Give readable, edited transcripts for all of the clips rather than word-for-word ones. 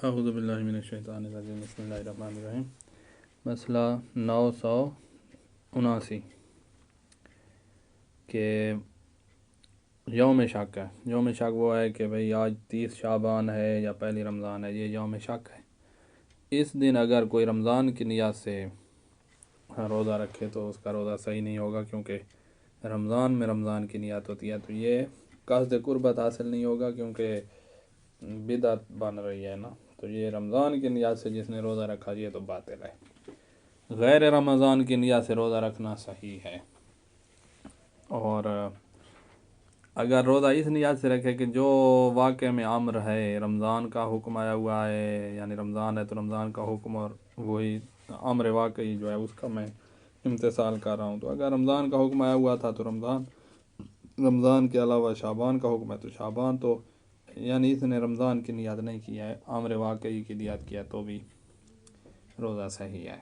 اعوذ باللہ من الشیطان الرجیم بسم اللہ الرحمن الرحیم۔ مسئلہ 979 کہ یوم شک ہے۔ یوم شک وہ ہے کہ بھئی آج 30 شعبان ہے یا پہلی رمضان ہے، یہ یوم شک ہے۔ اس دن اگر کوئی رمضان کی نیت سے روزہ رکھے تو اس کا روزہ صحیح نہیں ہوگا، کیونکہ رمضان میں رمضان کی نیت ہوتی ہے، تو یہ قصد قربت حاصل نہیں ہوگا، کیونکہ بدعت بن رہی ہے نا۔ تو یہ رمضان کی نیت سے جس نے روزہ رکھا یہ تو باطل ہے۔ غیر رمضان کی نیت سے روزہ رکھنا صحیح ہے۔ اور اگر روزہ اس نیت سے رکھے کہ جو واقع میں امر ہے، رمضان کا حکم آیا ہوا ہے، یعنی رمضان ہے تو رمضان کا حکم اور وہی امر واقعی جو ہے اس کا میں امتثال کر رہا ہوں، تو اگر رمضان کا حکم آیا ہوا تھا تو رمضان کے علاوہ شعبان کا حکم ہے تو شعبان، تو یعنی اس نے رمضان کی نیت نہیں کیا ہے، امر واقعی کی نیت کیا تو بھی روزہ صحیح ہے۔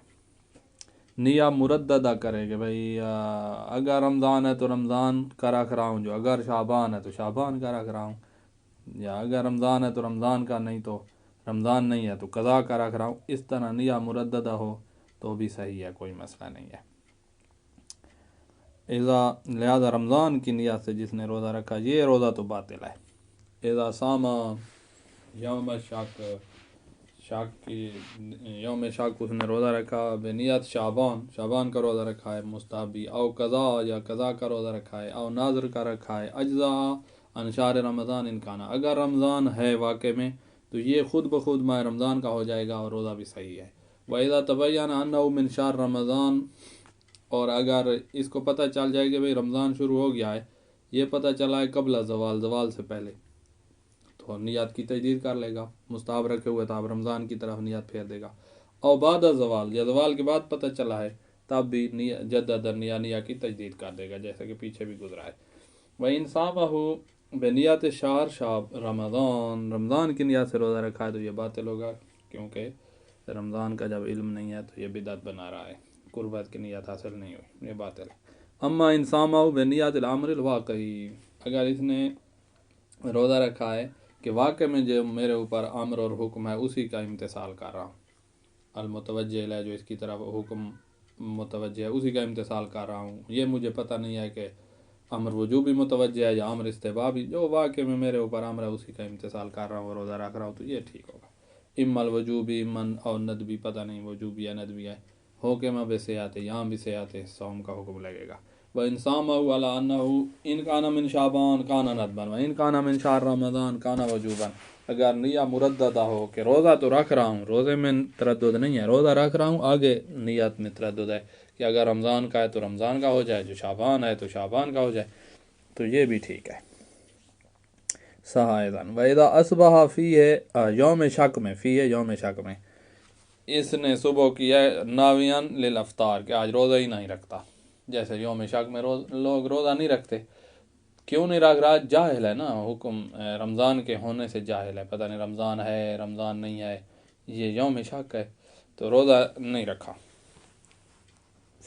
نیت مرددہ کرے کہ بھئی اگر رمضان ہے تو رمضان کا رکھ رہا ہوں، جو اگر شعبان ہے تو شعبان کا رکھ رہا ہوں، یا اگر رمضان ہے تو رمضان کا نہیں، تو رمضان نہیں ہے تو قضا کا رکھ رہا ہوں، اس طرح نیت مرددہ ہو تو بھی صحیح ہے، کوئی مسئلہ نہیں ہے۔ لہذا رمضان کی نیت سے جس نے روزہ رکھا یہ روزہ تو باطل ہے۔ اذا صام یوم شک اس نے روزہ رکھا بنیت شعبان کا روزہ رکھا ہے مستحبی، او قضا یا قضا کا روزہ رکھا ہے، او ناظر کا رکھا ہے، اجزا عن شہر رمضان ان کانا، اگر رمضان ہے واقع میں تو یہ خود بخود ماہ رمضان کا ہو جائے گا اور روزہ بھی صحیح ہے۔ وَإِذَا تَبَيَّنَ أَنَّهُ مِنْ شَهْرِ رمضان، اور اگر اس کو پتہ چل جائے کہ بھئی رمضان شروع ہو گیا ہے، یہ پتہ چلا ہے قبل زوال سے پہلے، تو نیت کی تجدید کر لے گا، مستحب رکھے ہوئے تو اب رمضان کی طرف نیت پھیر دے گا۔ اور بعد زوال یا زوال کے بعد پتہ چلا ہے تب بھی جدد نیت کی تجدید کر دے گا، جیسا کہ پیچھے بھی گزرا ہے۔ وَإِنْ صَامَهُ بنیت شہر رمضان کی نیت سے روزہ رکھا ہے تو یہ باطل ہوگا، کیونکہ رمضان کا جب علم نہیں ہے تو یہ بدعت بنا رہا ہے، قربت کی نیت حاصل نہیں ہوئی، یہ باطل ہے۔ اما ان صامہ بنیت الامر الواقعی، اگر اس نے روزہ رکھا ہے کہ واقع میں جو میرے اوپر امر اور حکم ہے اسی کا امتثال کر رہا ہوں، المتوجہ ہے جو اس کی طرف حکم متوجہ ہے اسی کا امتثال کر رہا ہوں، یہ مجھے پتہ نہیں ہے کہ امر وجوبی متوجہ ہے یا امر استحبابی، جو واقع میں میرے اوپر امر ہے اسی کا امتثال کر رہا ہوں اور روزہ رکھ رہا ہوں، تو یہ ٹھیک ہوگا۔ اما الوجوبی من اور ندبی، پتہ نہیں وجوبی یا ندبی ہے، حکم بے صحت، یہاں بھی صحت صوم کا حکم لگے گا۔ وَإِنْ صَامَهُ عَلَىٰ أَنَّهُ إِنْ كَانَ مِنْ شَعْبَانَ كَانَ نَدْبًا وَإِنْ كَانَ مِنْ شَهْرِ رَمَضَانَ كَانَ وَجُوبًا، اگر نیت مرددہ ہو کہ روزہ تو رکھ رہا ہوں، روزے میں تردد نہیں ہے، روزہ رکھ رہا ہوں، آگے نیت میں تردد ہے کہ اگر رمضان کا ہے تو رمضان کا ہو جائے، جو شعبان ہے تو شعبان کا ہو جائے، تو یہ بھی ٹھیک ہے۔ صحائذاً وَإِذَا أَصْبَحَ فِيهِ یوم شک میں، فیہ یوم شک میں اس نے صبح کیا ناویان للافطار کہ آج روزہ ہی نہیں رکھتا، جیسے یوم شک میں لوگ روزہ نہیں رکھتے، کیوں نہیں رکھ رہا؟ جاہل ہے نا، حکم رمضان کے ہونے سے جاہل ہے، پتہ نہیں رمضان ہے رمضان نہیں ہے، یہ یوم شک ہے تو روزہ نہیں رکھا۔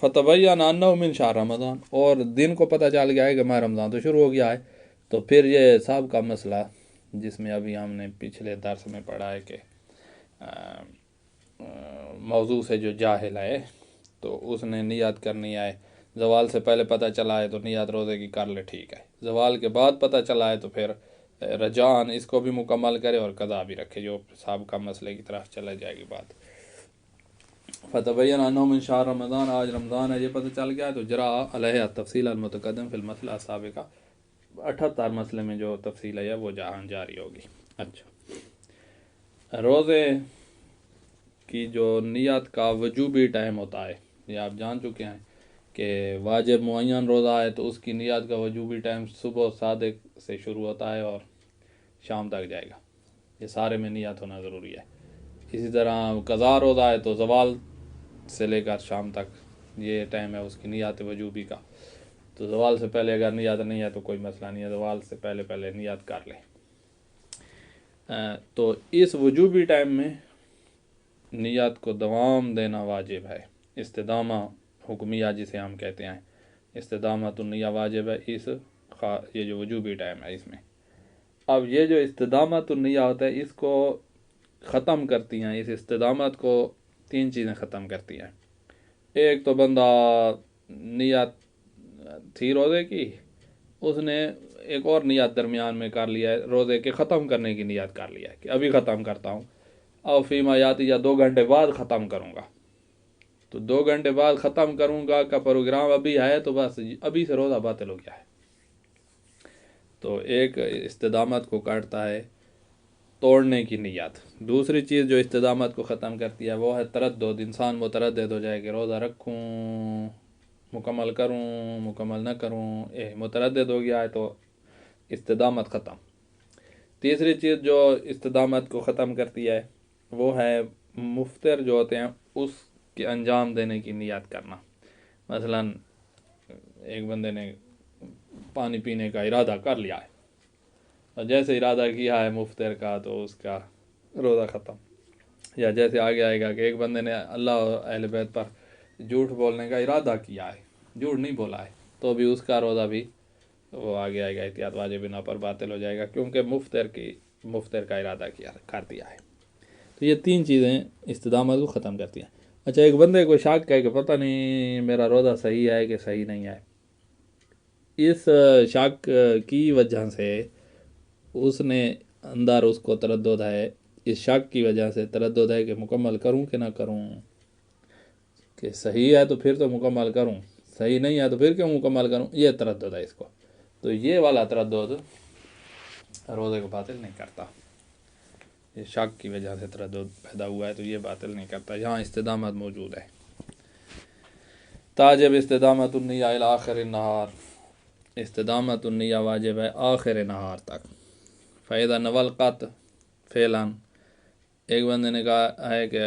فتبین انہ من شہر رمضان، اور دن کو پتہ چل گیا ہے کہ ماہ رمضان تو شروع ہو گیا ہے، تو پھر یہ سب کا مسئلہ جس میں ابھی ہم نے پچھلے درس میں پڑھا ہے کہ موضوع سے جو جاہل ہے تو اس نے نیت کرنی ہے، زوال سے پہلے پتہ چلا ہے تو نیت روزے کی کر لے، ٹھیک ہے، زوال کے بعد پتہ چلا ہے تو پھر رجعان اس کو بھی مکمل کرے اور قضا بھی رکھے، جو سابقہ مسئلے کی طرف چلا جائے گی بات۔ فتبین انہ من شہر رمضان، آج رمضان ہے یہ پتہ چل گیا ہے تو جرا علیہ التفصیل المتقدم فی المسئلہ السابقہ، 78 مسئلے میں جو تفصیل ہے وہ جہاں جاری ہوگی۔ اچھا، روزے کی جو نیت کا وجوبی ٹائم ہوتا ہے یہ آپ جان چکے ہیں کہ واجب معین روزہ ہے تو اس کی نیت کا وجوبی ٹائم صبح صادق سے شروع ہوتا ہے اور شام تک جائے گا، یہ سارے میں نیت ہونا ضروری ہے۔ اسی طرح قضا روزہ ہے تو زوال سے لے کر شام تک یہ ٹائم ہے اس کی نیت وجوبی کا، تو زوال سے پہلے اگر نیت نہیں ہے تو کوئی مسئلہ نہیں ہے، زوال سے پہلے نیت کر لے۔ تو اس وجوبی ٹائم میں نیت کو دوام دینا واجب ہے، استدامہ حکمیہ جسے ہم کہتے ہیں، استدامت النیہ واجب ہے یہ جو وجوبی ٹائم ہے اس میں۔ اب یہ جو استدامت النیہ ہوتا ہے اس کو ختم کرتی ہیں اس استدامت کو، 3 چیزیں ختم کرتی ہیں۔ ایک تو بندہ نیت تھی روزے کی، اس نے ایک اور نیت درمیان میں کر لیا ہے، روزے کے ختم کرنے کی نیت کر لیا ہے کہ ابھی ختم کرتا ہوں، اور فیما یاتی یا 2 گھنٹے بعد ختم کروں گا، تو 2 گھنٹے بعد ختم کروں گا کا پروگرام ابھی ہے تو بس ابھی سے روزہ باطل ہو گیا ہے۔ تو ایک استدامت کو کاٹتا ہے توڑنے کی نیت۔ دوسری چیز جو استدامت کو ختم کرتی ہے وہ ہے تردد، انسان متردد ہو جائے کہ روزہ رکھوں، مکمل کروں، مکمل نہ کروں، متردد ہو گیا ہے تو استدامت ختم۔ تیسری چیز جو استدامت کو ختم کرتی ہے وہ ہے مفطر جو ہوتے ہیں اس کے انجام دینے کی نیت کرنا۔ مثلا ایک بندے نے پانی پینے کا ارادہ کر لیا ہے، اور جیسے ارادہ کیا ہے مفطر کا تو اس کا روزہ ختم۔ یا جیسے آگے آئے گا کہ ایک بندے نے اللہ اور اہل بیت پر جھوٹ بولنے کا ارادہ کیا ہے، جھوٹ نہیں بولا ہے، تو بھی اس کا روزہ بھی وہ آگے آئے گا احتیاط واجب بنا پر باطل ہو جائے گا، کیونکہ مفطر کا ارادہ کر دیا ہے۔ تو یہ 3 چیزیں استدامت کو ختم کرتی ہیں۔ اچھا، ایک بندے کو شک ہے کہ پتہ نہیں میرا روزہ صحیح ہے کہ صحیح نہیں ہے، اس شک کی وجہ سے اس نے اندر اس کو تردد ہے، اس شک کی وجہ سے تردد ہے کہ مکمل کروں کہ نہ کروں، کہ صحیح ہے تو پھر تو مکمل کروں، صحیح نہیں ہے تو پھر کیوں مکمل کروں، یہ تردد ہے اس کو۔ تو یہ والا تردد روزے کو باطل نہیں کرتا، یہ شک کی وجہ سے تردد پیدا ہوا ہے تو یہ باطل نہیں کرتا، یہاں استدامت موجود ہے۔ تاجب استدامت النیہ الی آخر النہار، استدامت النیہ واجب ہے آخر نہار تک۔ فائدہ نول قط فعلاً، ایک بندے نے کہا ہے کہ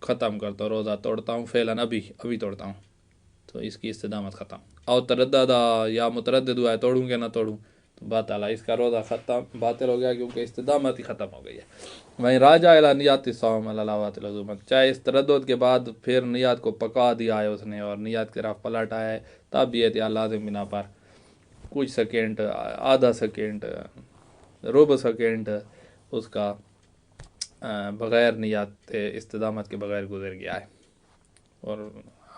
ختم کرتا ہوں روزہ، توڑتا ہوں فعلاً ابھی توڑتا ہوں، تو اس کی استدامت ختم۔ اور تردد یا متردد ہوا ہے توڑوں کہ نہ توڑوں، تو باطل ہے، اس کا روزہ ختم باطل ہو گیا کیونکہ استدامت ہی ختم ہو گئی ہے۔ وہیں راجع الی نیت الصوم علاوۃ العزومت، چاہے اس تردد کے بعد پھر نیت کو پکا دیا ہے اس نے اور نیت کی طرف پلٹ آیا ہے، تب بھی احتیاط لازم بنا پر کچھ سیکنڈ، آدھا سیکنڈ، ربع سیکنڈ اس کا بغیر نیت استدامت کے بغیر گزر گیا ہے، اور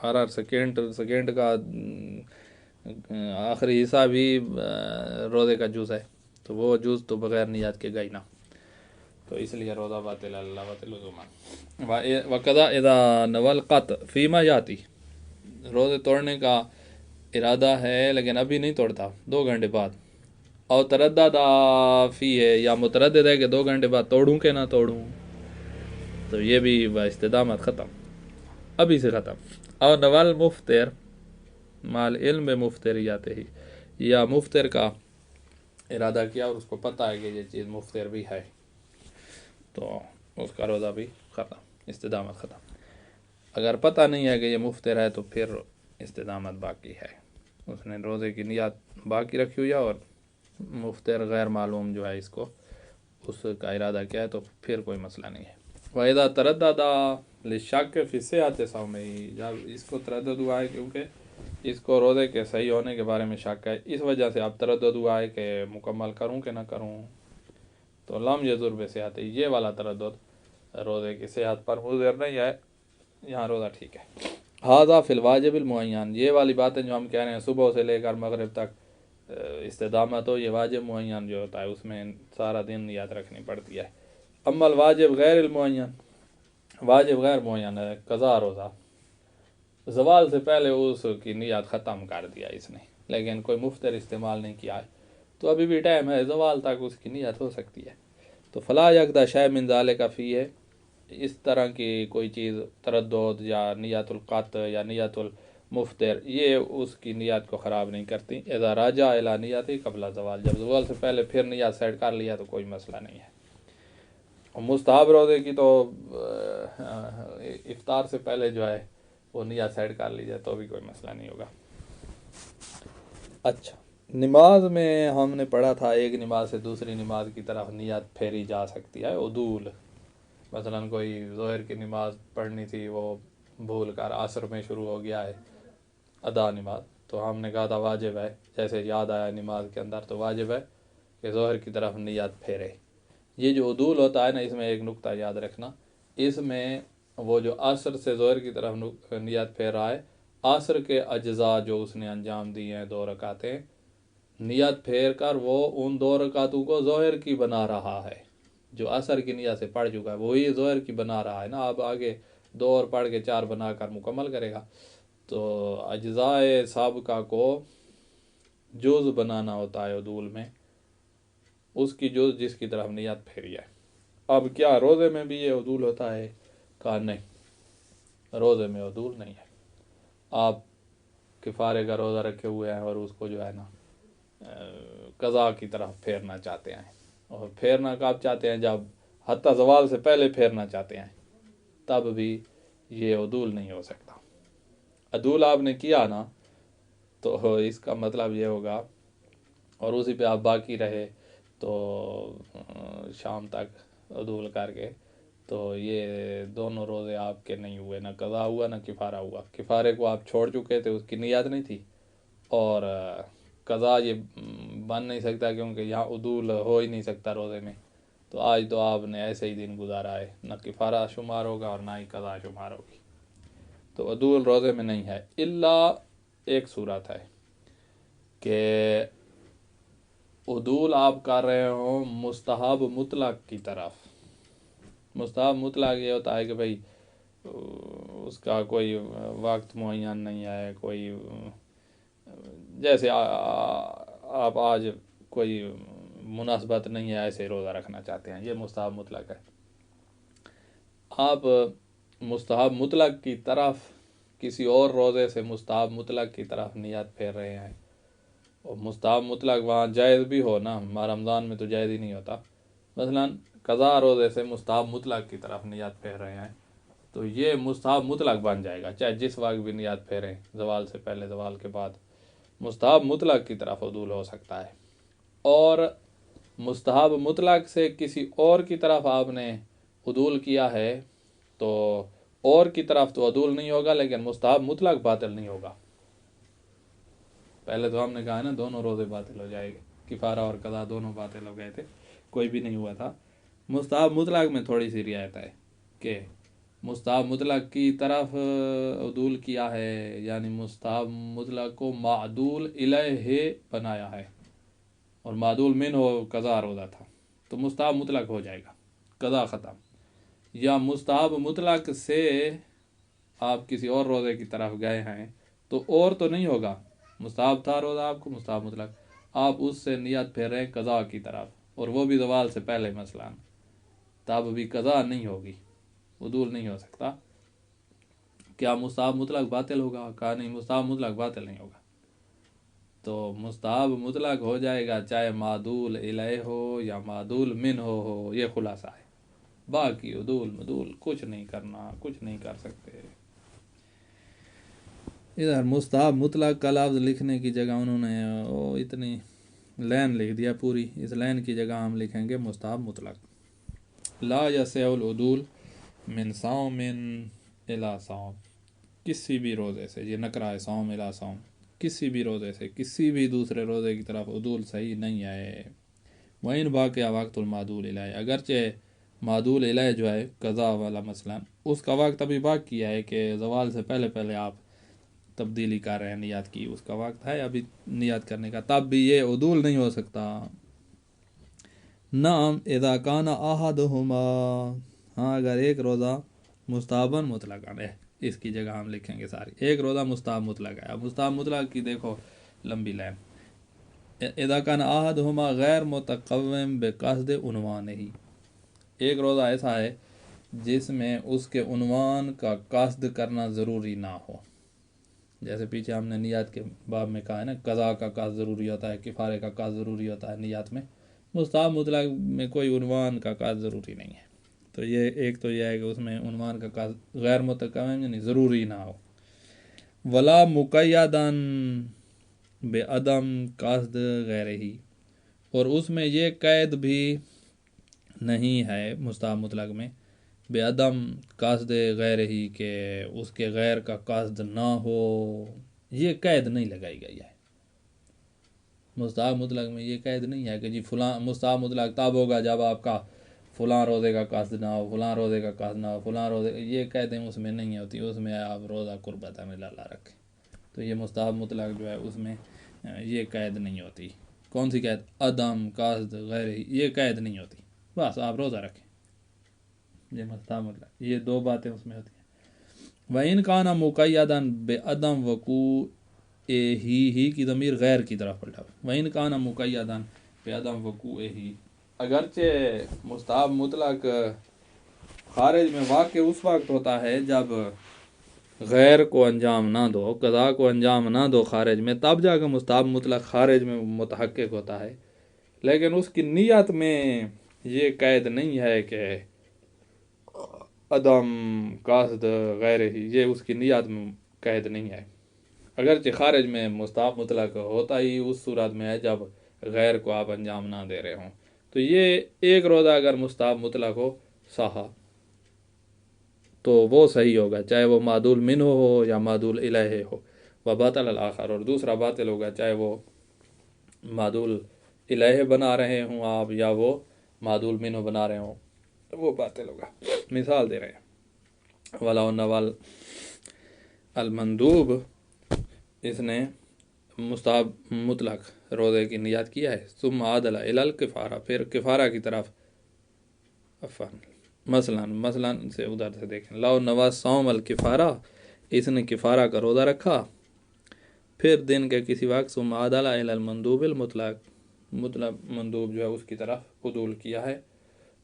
ہر سیکنڈ کا آخری حصہ بھی روزے کا جز ہے، تو وہ جز تو بغیر نیت کے گئی نا، تو اس لیے روزہ باطل اللہ باطل وقضا اذا نول قط فیما یاتی، روزے توڑنے کا ارادہ ہے لیکن ابھی نہیں توڑتا، 2 گھنٹے بعد، اور تردد فی ہے یا متردد ہے کہ 2 گھنٹے بعد توڑوں کہ نہ توڑوں، تو یہ بھی استدامت ختم، ابھی سے ختم۔ اور نول مفطر مال علم مفطریات ہی، یا مفطر کا ارادہ کیا اور اس کو پتہ ہے کہ یہ چیز مفطر بھی ہے، تو اس کا روزہ بھی ختم، استدامت ختم۔ اگر پتہ نہیں ہے کہ یہ مفطر ہے تو پھر استدامت باقی ہے، اس نے روزے کی نیت باقی رکھی ہوئی ہے اور مفطر غیر معلوم جو ہے اس کو اس کا ارادہ کیا ہے تو پھر کوئی مسئلہ نہیں ہے۔ وَإِذَا تَرَدَّدَ لِلشَّكِّ فِي صِحَّةِ صَوْمِهِ، جب اس کو تردد ہوا ہے کیونکہ اس کو روزے کے صحیح ہونے کے بارے میں شک ہے، اس وجہ سے اب تردد ہوا ہے کہ مکمل کروں کہ نہ کروں، تو لم یضر بصحت، یہ والا تردد روزے کی صحت پر مضر نہیں ہے، یہاں روزہ ٹھیک ہے۔ ھذا فی الواجب المعین، یہ والی باتیں جو ہم کہہ رہے ہیں صبح سے لے کر مغرب تک استدامت ہو، یہ واجب معین جو ہوتا ہے اس میں سارا دن نیت رکھنی پڑتی ہے۔ اما الواجب غیر المعین، واجب غیر معین ہے قضا روزہ، زوال سے پہلے اس کی نیت ختم کر دیا اس نے، لیکن کوئی مفطر استعمال نہیں کیا ہے تو ابھی بھی ٹائم ہے، زوال تک اس کی نیت ہو سکتی ہے۔ تو فلا یقضی شیء من ذلک فیہ، اس طرح کی کوئی چیز تردد یا نیت القط یا نیت المفطر یہ اس کی نیت کو خراب نہیں کرتی۔ اذا راجع الی نیتی قبل زوال، جب زوال سے پہلے پھر نیت سیٹ کر لیا تو کوئی مسئلہ نہیں ہے۔ اور مستحب روزے کی تو افطار سے پہلے جو ہے وہ نیت سیٹ کر لی جائے تو بھی کوئی مسئلہ نہیں ہوگا۔ اچھا، نماز میں ہم نے پڑھا تھا ایک نماز سے دوسری نماز کی طرف نیت پھیری جا سکتی ہے، عدول، مثلا کوئی ظہر کی نماز پڑھنی تھی وہ بھول کر عصر میں شروع ہو گیا ہے ادا نماز، تو ہم نے کہا تھا واجب ہے، جیسے یاد آیا نماز کے اندر تو واجب ہے کہ ظہر کی طرف نیت پھیرے، یہ جو عدول ہوتا ہے نا، اس میں ایک نقطہ یاد رکھنا، اس میں وہ جو عصر سے ظہر کی طرف نیت پھیر رہا ہے، عصر کے اجزاء جو اس نے انجام دیے ہیں 2 رکعتیں، نیت پھیر کر وہ ان 2 رکعتوں کو ظہر کی بنا رہا ہے. جو عصر کی نیت سے پڑھ چکا ہے وہی ظہر کی بنا رہا ہے نا. اب آگے 2 اور پڑھ کے 4 بنا کر مکمل کرے گا. تو اجزاء سابقہ کو جز بنانا ہوتا ہے عدول میں، اس کی جز جس کی طرف نیت پھیری ہے. اب کیا روزے میں بھی یہ عدول ہوتا ہے؟ کہا نہیں، روزے میں عدول نہیں ہے. آپ کفارے کا روزہ رکھے ہوئے ہیں اور اس کو جو ہے نا قضا کی طرف پھیرنا چاہتے ہیں، اور پھیرنا کب چاہتے ہیں؟ جب حتی زوال سے پہلے پھیرنا چاہتے ہیں، تب بھی یہ عدول نہیں ہو سکتا. عدول آپ نے کیا نا تو اس کا مطلب یہ ہوگا، اور اسی پہ آپ باقی رہے تو شام تک عدول کر کے، تو یہ دونوں روزے آپ کے نہیں ہوئے، نہ قضا ہوا نہ کفارہ ہوا. کفارے کو آپ چھوڑ چکے تھے، اس کی نیت نہیں تھی، اور قضا یہ بن نہیں سکتا کیونکہ یہاں عدول ہو ہی نہیں سکتا روزے میں. تو آج تو آپ نے ایسے ہی دن گزارا ہے، نہ کفارہ شمار ہوگا اور نہ ہی قضا شمار ہوگی. تو عدول روزے میں نہیں ہے، الا ایک صورت ہے کہ عدول آپ کر رہے ہوں مستحب مطلق کی طرف. مستحب مطلق یہ ہوتا ہے کہ بھئی اس کا کوئی وقت معین نہیں ہے، کوئی جیسے آپ آج کوئی مناسبت نہیں ہے ایسے روزہ رکھنا چاہتے ہیں، یہ مستحب مطلق ہے. آپ مستحب مطلق کی طرف کسی اور روزے سے مستحب مطلق کی طرف نیت پھیر رہے ہیں، اور مستحب مطلق وہاں جائز بھی ہو نا، رمضان میں تو جائز ہی نہیں ہوتا. مثلا قضا روزے سے مستحب مطلق کی طرف نیت پھیر رہے ہیں، تو یہ مستحب مطلق بن جائے گا، چاہے جس وقت بھی نیت پھیریں، زوال سے پہلے زوال کے بعد. مستحب مطلق کی طرف عدول ہو سکتا ہے. اور مستحب مطلق سے کسی اور کی طرف آپ نے عدول کیا ہے تو اور کی طرف تو عدول نہیں ہوگا، لیکن مستحب مطلق باطل نہیں ہوگا. پہلے تو ہم نے کہا ہے نا دونوں روزے باطل ہو جائے گے، کفارہ اور قضا دونوں باطل ہو گئے تھے، کوئی بھی نہیں ہوا تھا. مستحب مطلق میں تھوڑی سی رعایت ہے کہ مستحب مطلق کی طرف عدول کیا ہے، یعنی مستحب مطلق کو معدول الیہ بنایا ہے، اور معدول من ہو قضا روزہ تھا تو مستحب مطلق ہو جائے گا، قضا ختم. یا مستحب مطلق سے آپ کسی اور روزے کی طرف گئے ہیں تو اور تو نہیں ہوگا، مستحب تھا روزہ آپ کو مستحب مطلق، آپ اس سے نیت پھیر رہے ہیں قضا کی طرف، اور وہ بھی زوال سے پہلے مثلا، تب بھی قضا نہیں ہوگی، عدول نہیں ہو سکتا. کیا مستحب مطلق باطل ہوگا؟ کہا نہیں، مستحب مطلق باطل نہیں ہوگا. تو مستحب مطلق ہو جائے گا چاہے معدول الیہ ہو یا معدول من ہو، یہ خلاصہ ہے. باقی عدول مدول کچھ نہیں کرنا، کچھ نہیں کر سکتے. ادھر مستحب مطلق کا لفظ لکھنے کی جگہ انہوں نے اتنی لین لکھ دیا پوری، اس لین کی جگہ ہم لکھیں گے مستحب مطلق. لا یصح العدول من صوم الی صوم، کسی بھی روزے سے، یہ نکرہ ہے، صوم الی صوم، کسی بھی روزے سے کسی بھی دوسرے روزے کی طرف عدول صحیح نہیں ہے. وَإِنْ بَاقِيَ وَقْتُ الْمَعْدُولِ إِلَيْهِ، اگرچہ معدول الیہ جو ہے قضا والا مثلا، اس کا وقت ابھی باقی ہے کہ زوال سے پہلے پہلے آپ تبدیلی کر رہے ہیں نیت کی، اس کا وقت ہے ابھی نیت کرنے کا، تب بھی یہ عدول نہیں ہو سکتا. نعم اذا کان احدہما، ہاں اگر ایک روزہ مستحباً مطلقاً ہے، اس کی جگہ ہم لکھیں گے ساری، ایک روزہ مستحب مطلق ہے. اب مستحب مطلق کی دیکھو لمبی لائن، اذا کان احدہما غیر متقوم بقصد عنوانہ، ایک روزہ ایسا ہے جس میں اس کے عنوان کا قصد کرنا ضروری نہ ہو. جیسے پیچھے ہم نے نیت کے باب میں کہا ہے نا، قضا کا قصد ضروری ہوتا ہے، کفارے کا قصد ضروری ہوتا ہے نیت میں. مستحب مطلق میں کوئی عنوان کا قصد ضروری نہیں ہے. تو یہ ایک تو یہ ہے کہ اس میں عنوان کا قصد غیر متقوم یعنی ضروری نہ ہو. ولا مقیداً بعدم قصد غیرہ، اور اس میں یہ قید بھی نہیں ہے مستحب مطلق میں بعدم قصد غیرہ کہ اس کے غیر کا قصد نہ ہو، یہ قید نہیں لگائی گئی ہے. مستحب مطلق میں یہ قید نہیں ہے کہ جی فلاں مستحب مطلق تب ہوگا جب آپ کا فلاں روزے کا قصد نہ ہو، فلاں روزے کا قصد نہ ہو، فلاں روزے، یہ قیدیں اس میں نہیں ہوتی، اس میں آپ روزہ قربت من اللہ رکھیں. تو یہ مستحب مطلق جو ہے اس میں یہ قید نہیں ہوتی. کون سی قید؟ عدم، قصد، غیر، یہ قید نہیں ہوتی، بس آپ روزہ رکھیں. یہ مستحب مطلق، یہ دو باتیں اس میں ہوتی ہیں. وَإِنْ كَانَ مُقَيَّدًا بِعَدَمْ وُقُوعِهِ ہی کی ضمیر غیر کی طرف پلٹا. وَإِنْ كَانَ مُقَيَّدًا بِعَدَمْ وُقُوعِهِ، اگرچہ مستحب مطلق خارج میں واقع اس وقت ہوتا ہے جب غیر کو انجام نہ دو، قضا کو انجام نہ دو خارج میں، تب جا کے مستحب مطلق خارج میں متحقق ہوتا ہے. لیکن اس کی نیت میں یہ قید نہیں ہے کہ عدم، قصد، غیر ہی، یہ اس کی نیت میں قید نہیں ہے. اگرچہ خارج میں مستحب مطلق ہوتا ہی اس صورت میں ہے جب غیر کو آپ انجام نہ دے رہے ہوں. تو یہ ایک روزہ اگر مستحب مطلق ہو صحا تو وہ صحیح ہوگا، چاہے وہ معدول منہ ہو یا معدول الیہ ہو. وباطل الآخر، اور دوسرا باطل ہوگا چاہے وہ معدول الیہ بنا رہے ہوں آپ یا وہ معدول منہ بنا رہے ہوں، تو وہ باطل ہوگا. مثال دے رہے ہیں، وَلَوْ نَوَى المندوب، اس نے مستحب مطلق روزے کی نیت کیا ہے، ثم عادل الی الکفارہ، پھر کفارہ کی طرف، مثلا سے ادھر سے دیکھیں، لو نوا صوم الکفارہ، اس نے کفارہ کا روزہ رکھا پھر دن کے کسی وقت، ثم عادل الی المندوب المطلق، مطلب مندوب جو ہے اس کی طرف عدول کیا ہے،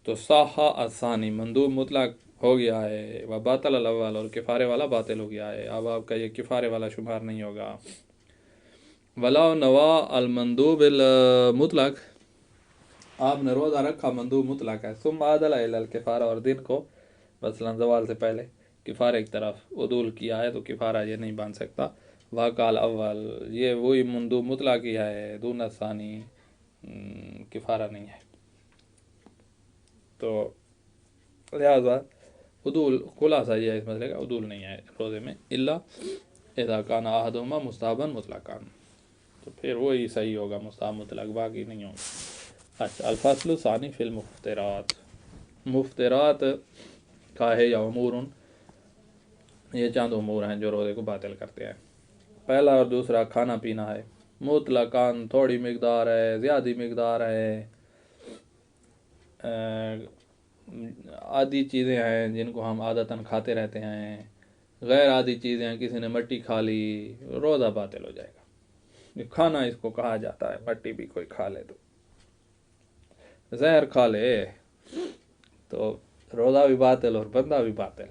تو صح الثانی، مندوب مطلق ہو گیا ہے، وباطل الاول، اور کفارے والا باطل ہو گیا ہے. اب آپ کا یہ کفارے والا شمار نہیں ہوگا. وَلَوْ نَوَى المندوب المطلق، آپ نے روزہ رکھا مندوب مطلق ہے، ثم عادل الی الکفارہ، اور دن کو مثلا زوال سے پہلے کفارے کی طرف عدول کیا ہے، تو کفارہ یہ نہیں بن سکتا. وقال اول، یہ وہی مندوب مطلق ہی ہے، دون الثانی، کفارہ نہیں ہے. تو لہذا عدول، خلاصہ یہ ہے اس مسئلے کا، عدول نہیں ہے روزے میں، الا اذا کان احدہما مستحبا مطلقا، تو پھر وہی صحیح ہوگا مستحب مطلق، باقی نہیں ہوگا. اچھا، الفصل الثانی فی المفطرات، مفطرات کا ہے یا امور، یہ چند امور ہیں جو روزے کو باطل کرتے ہیں. پہلا اور دوسرا کھانا پینا ہے، مطلقاً، تھوڑی مقدار ہے، زیادہ مقدار ہے، عادی چیزیں ہیں جن کو ہم عادتاً کھاتے رہتے ہیں، غیر عادی چیزیں ہیں، کسی نے مٹی کھا لی، روزہ باطل ہو جائے گا. یہ کھانا اس کو کہا جاتا ہے، مٹی بھی کوئی کھا لے تو، زہر کھا لے تو روزہ بھی باطل اور بندہ بھی باطل.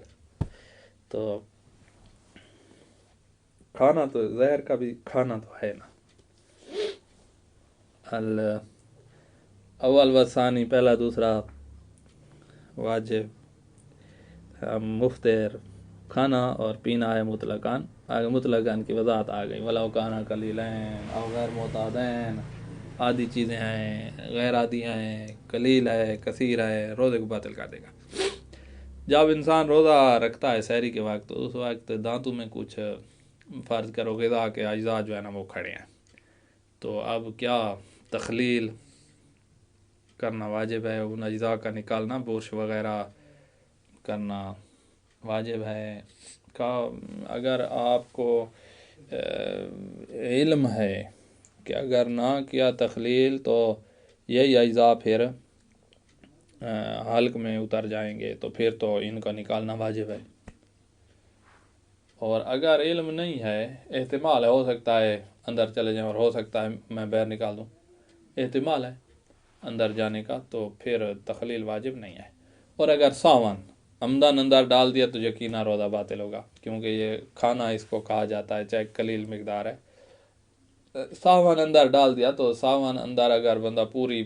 تو کھانا تو زہر کا بھی کھانا تو ہے نا. اول و ثانی، پہلا دوسرا، واجب، مفطر، کھانا اور پینا ہے مطلقاً. آگے مطلقاً کی وضاحت آ گئی. وَلَوْ كَانَ قَلِيلَيْن أَوْ غَيْرَ مُعْتَادَيْن، آدھی چیزیں ہیں، غیر عادی ہیں، قلیل ہے، کثیر ہے، روزے کو باطل کر دے گا. جب انسان روزہ رکھتا ہے سحری کے وقت، تو اس وقت دانتوں میں کچھ فرض کرو غذا کے اجزاء جو ہے نا وہ کھڑے ہیں، تو اب کیا تخلیل کرنا واجب ہے، ان اجزاء کا نکالنا، برش وغیرہ کرنا واجب ہے. اگر آپ کو علم ہے کہ اگر نہ کیا تخلیل تو یہی اجزاء پھر حلق میں اتر جائیں گے، تو پھر تو ان کا نکالنا واجب ہے. اور اگر علم نہیں ہے، احتمال ہے، ہو سکتا ہے اندر چلے جائیں اور ہو سکتا ہے میں باہر نکال دوں، احتمال ہے اندر جانے کا، تو پھر تخلیل واجب نہیں ہے. اور اگر ساون عمدن اندر ڈال دیا تو یقینا روزہ باطل ہوگا، کیونکہ یہ کھانا اس کو کہا جاتا ہے چاہے قلیل مقدار ہے. ساون اندر ڈال دیا تو ساون اندر اگر بندہ پوری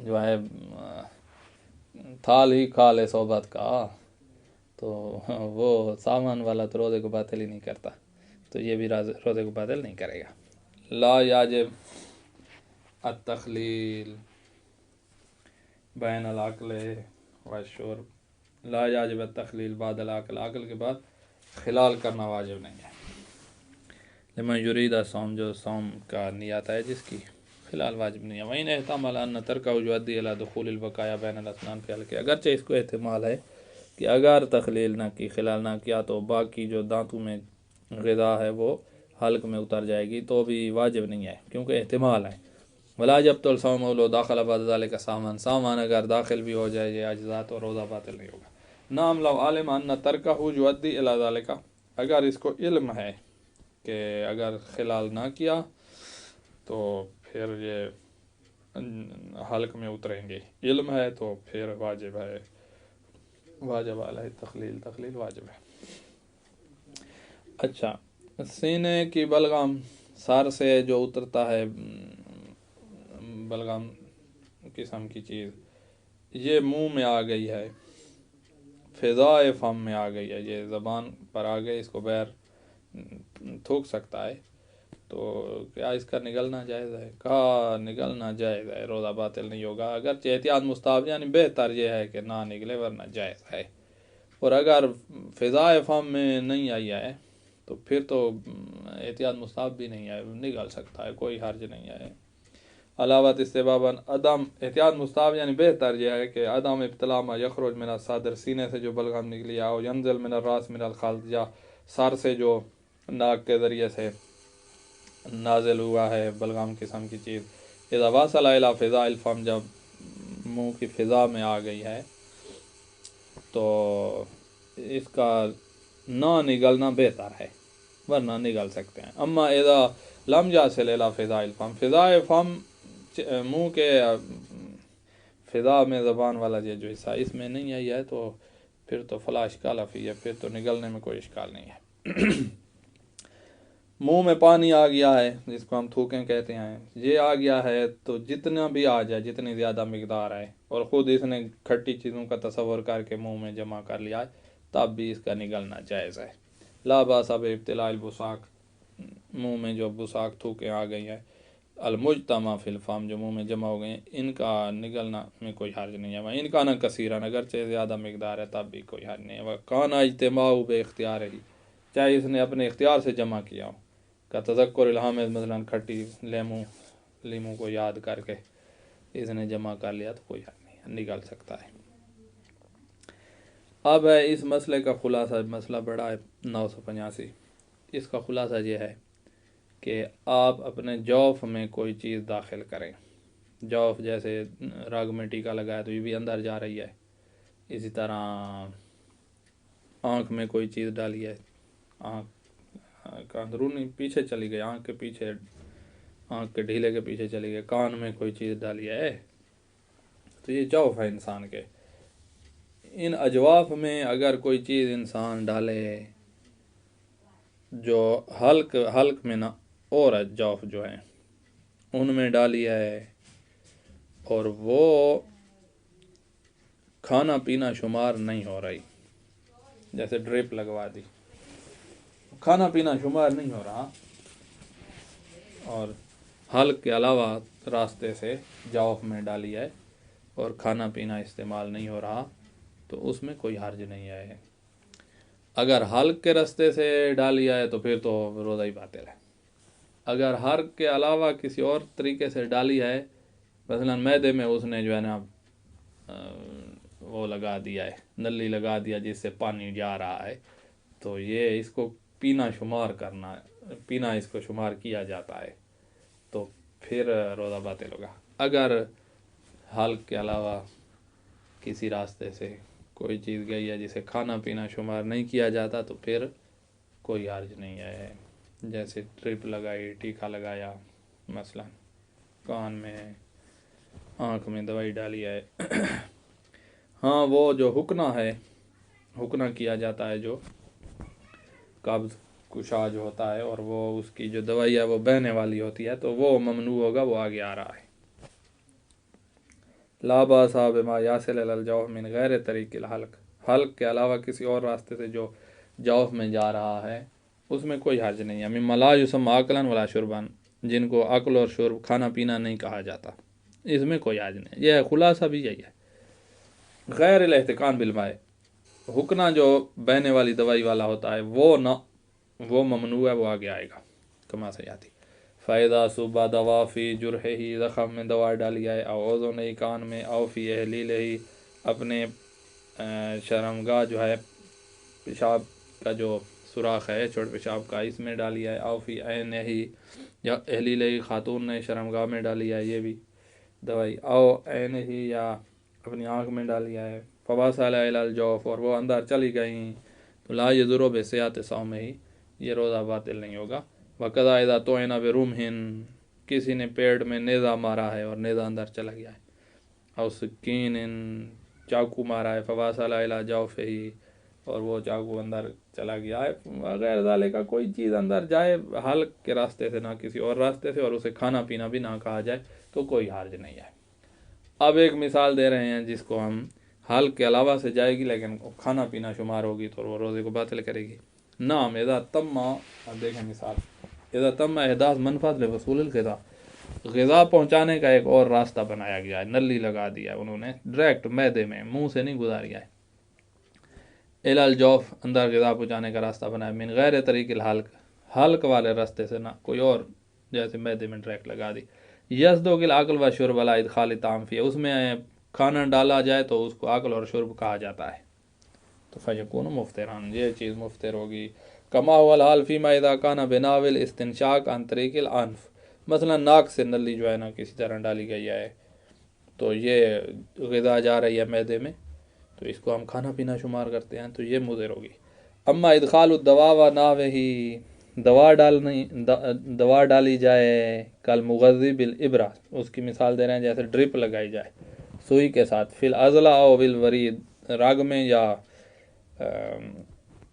جو ہے تھال ہی کھا لے صحبت کا، تو وہ سامان والا تو روزے کو باطل ہی نہیں کرتا، تو یہ بھی روزے کو باطل نہیں کرے گا. لا یاجب التخلیل بین العقل والشرب، لا یاجب التخلیل بعد العقل، عقل کے بعد خلال کرنا واجب نہیں ہے. لمن یرید الصوم، جو صوم کا نیت ہے جس کی، خلال واجب نہیں ہے. وَإِنْ احتمل أَنَّ تَرْكَهُ يُؤَدِّي إِلَى دُخُولِ الْبَقَايَا بَيْنَ الْأَسْنَانِ فِي حَلْقِهِ، اگرچہ اس کو احتمال ہے کہ اگر تخلیل نہ کی، خلال نہ کیا تو باقی جو دانتوں میں غذا ہے وہ حلق میں اتر جائے گی، تو بھی واجب نہیں ہے کیونکہ احتمال ہے. ولا يبطل صومه لو داخل بعد ذلك سامان اگر داخل بھی ہو جائے یہ اجزاء تو روزہ باطل نہیں ہوگا. نعم لو عالم ان ترکہ يؤدي الى ذلك، اگر اس کو علم ہے کہ اگر خلال نہ کیا تو پھر یہ حلق میں اتریں گے، علم ہے تو پھر واجب ہے، واجب علیہ تخلیل واجب ہے. اچھا، سینے کی بلغم، سر سے جو اترتا ہے بلغم قسم کی چیز، یہ منہ میں آ گئی ہے، فضائے فم میں آ گئی ہے، یہ زبان پر آ گئی، اس کو بیر تھوک سکتا ہے، تو کیا اس کا نگلنا جائز ہے؟ کہا نگلنا جائز ہے، روزہ باطل نہیں ہوگا، اگرچہ احتیاط مستحب یعنی بہتر یہ ہے کہ نہ نگلے ورنہ جائز ہے. اور اگر فضائے فم میں نہیں آئی ہے تو پھر تو احتیاط مستحب بھی نہیں ہے، نگل سکتا ہے، کوئی حرج نہیں ہے. علاوت استباباً عدم احتیاط مستحب یعنی بہتر یہ ہے کہ عدم ابتلا ما یخرج من الصدر، سینے سے جو بلغم نکلی او ینزل من الراس من الخلط، یا سر سے جو ناک کے ذریعے سے نازل ہوا ہے بلغم قسم کی چیز، اذا واصل الى فضاء الفم، جب منہ کی فضا میں آ گئی ہے تو اس کا نہ نگلنا بہتر ہے ورنہ نگل سکتے ہیں. اما اذا لم یصل الى فضاء الفم، فضاء فم منہ کے فضا میں زبان والا یہ جو حصہ اس میں نہیں آئی ہے تو پھر تو فلا اشکال فی ہے، پھر تو نگلنے میں کوئی اشکال نہیں ہے. منہ میں پانی آ گیا ہے جس کو ہم تھوکیں کہتے ہیں، یہ آ گیا ہے تو جتنا بھی آ جائے، جتنی زیادہ مقدار ہے، اور خود اس نے کھٹی چیزوں کا تصور کر کے منہ میں جمع کر لیا ہے، تب بھی اس کا نگلنا جائز ہے. لا باس بابتلاء البصاق، منہ میں جو بصاق تھوکیں آ گئی ہیں، المجتمع فی الفم، جو منہ میں جمع ہو گئے ہیں، ان کا نگلنا میں کوئی حرج نہیں ہے. ان کا نہ کثیرن، اگرچہ زیادہ مقدار ہے تب بھی کوئی حرج نہیں ہے. وکان اجتماع بے اختیار ہی، چاہے اس نے اپنے اختیار سے جمع کیا ہو، کا تذکر الحام، مثلا کھٹی لیموں کو یاد کر کے اس نے جمع کر لیا تو کوئی حرج نہیں ہے، نگل سکتا ہے. اب ہے اس مسئلے کا خلاصہ، مسئلہ بڑا ہے 985. اس کا خلاصہ یہ ہے کہ آپ اپنے جوف میں کوئی چیز داخل کریں. جوف جیسے رگ میں ٹیکا لگایا تو یہ بھی اندر جا رہی ہے، اسی طرح آنکھ میں کوئی چیز ڈالی ہے، آنکھ کا اندرونی پیچھے چلی گئی، آنکھ کے پیچھے، آنکھ کے ڈھیلے کے پیچھے چلی گئی، کان میں کوئی چیز ڈالی ہے، تو یہ جوف ہے انسان کے. ان اجواف میں اگر کوئی چیز انسان ڈالے جو حلق میں نہ، اور جوف جو ہیں ان میں ڈالی ہے اور وہ کھانا پینا شمار نہیں ہو رہی، جیسے ڈرپ لگوا دی، کھانا پینا شمار نہیں ہو رہا، اور حلق کے علاوہ راستے سے جوف میں ڈالی ہے اور کھانا پینا استعمال نہیں ہو رہا، تو اس میں کوئی حرج نہیں ہے. اگر حلق کے راستے سے ڈالی ہے تو پھر تو روزہ ہی باطل ہے. اگر حلق کے علاوہ کسی اور طریقے سے ڈالی ہے، مثلا معدے میں اس نے جو ہے نا وہ لگا دیا ہے، نلی لگا دیا جس سے پانی جا رہا ہے، تو یہ اس کو پینا اس کو شمار کیا جاتا ہے، تو پھر روزہ باطل ہوگا. اگر حلق کے علاوہ کسی راستے سے کوئی چیز گئی ہے جسے کھانا پینا شمار نہیں کیا جاتا تو پھر کوئی حرج نہیں ہے. جیسے ٹرپ لگائی، ٹیکا لگایا، مثلا کان میں، آنکھ میں دوائی ڈالی ہے. ہاں وہ جو حکنا کیا جاتا ہے، جو قبض کشا جو ہوتا ہے، اور وہ اس کی جو دوائی ہے وہ بہنے والی ہوتی ہے، تو وہ ممنوع ہوگا، وہ آگے آ رہا ہے. لا باس بما یصل الی الجوف من غیر طریق الحلق، حلق کے علاوہ کسی اور راستے سے جو جوف میں جا رہا ہے اس میں کوئی حرج نہیں ہے. مما لا یسمى عقلا ولا شربا، جن کو عقل اور شرب، کھانا پینا نہیں کہا جاتا، اس میں کوئی حرج نہیں. یہ خلاصہ بھی یہی ہے. غیر الاحتقان بالماء، حکنا جو بہنے والی دوائی والا ہوتا ہے وہ ممنوع ہے، وہ آگے آئے گا کما سیاتی. فائدہ صبح دوا فی جرح ہی زخم میں دوا ڈالی جائے، او اذن ہی کان میں، او فی احلیل ہی اپنے شرمگاہ جو ہے پیشاب کا جو سوراخ ہے چھوٹ پیشاب کا اس میں ڈالی جائے، او فی عین ہی یا احلیل ہی خاتون نے شرمگاہ میں ڈالی جائے یہ بھی دوائی، او عین ہی یا اپنی آنکھ میں ڈالی جائے، فواصل الی الجوف اور وہ اندر چلی گئیں تو لا یضر بصحت صوم ہی یہ روزہ باطل نہیں ہوگا۔ وقضا اذا طعن برمح کسی نے پیڑ میں نیزہ مارا ہے اور نیزہ اندر چلا گیا ہے، او سکین چاقو مارا ہے، فواصل الی جوف ہی اور وہ چاقو اندر چلا گیا ہے، غیر ذالک کا کوئی چیز اندر جائے حلق کے راستے سے نہ کسی اور راستے سے اور اسے کھانا پینا بھی نہ کہا جائے تو کوئی حرج نہیں ہے۔ اب ایک مثال دے رہے ہیں جس کو ہم حلق کے علاوہ سے جائے گی لیکن کھانا پینا شمار ہوگی تو وہ روزے کو باطل کرے گی۔ نام اذا تم، اب دیکھیں مثال، اذا تم احداث منفذ لوصول الغذا، غذا پہنچانے کا ایک اور راستہ بنایا گیا ہے، نلی لگا دیا ہے انہوں نے، ڈائریکٹ معدے میں، منہ سے نہیں گزاریا ہے، الی الجوف اندر غذا پہنچانے کا راستہ بنایا، من غیر طریق الحلق حلق والے راستے سے نہ کوئی اور، جیسے معدے میں ڈائریکٹ لگا دی، یصدق العقل و شرب علی ادخال الطعام فیہ اس میں کھانا ڈالا جائے تو اس کو عقل اور شرب کہا جاتا ہے تو فیکون مفطران یہ چیز مفطر ہوگی۔ کما هو الحال فیما اذا کان بناول استنشاق عن طریق الانف، مثلا ناک سے نلی جو ہے نا کسی طرح ڈالی گئی ہے تو یہ غذا جا رہی ہے معدے میں تو اس کو ہم کھانا پینا شمار کرتے ہیں تو یہ مضر ہوگی۔ اما ادخال الدوا و ناوہی دوا ڈالی جائے کل مغذی بالابرہ اس کی مثال دے رہے ہیں جیسے ڈرپ لگائی جائے سوئی کے ساتھ، فی العضلہ او بالورید رگ میں یا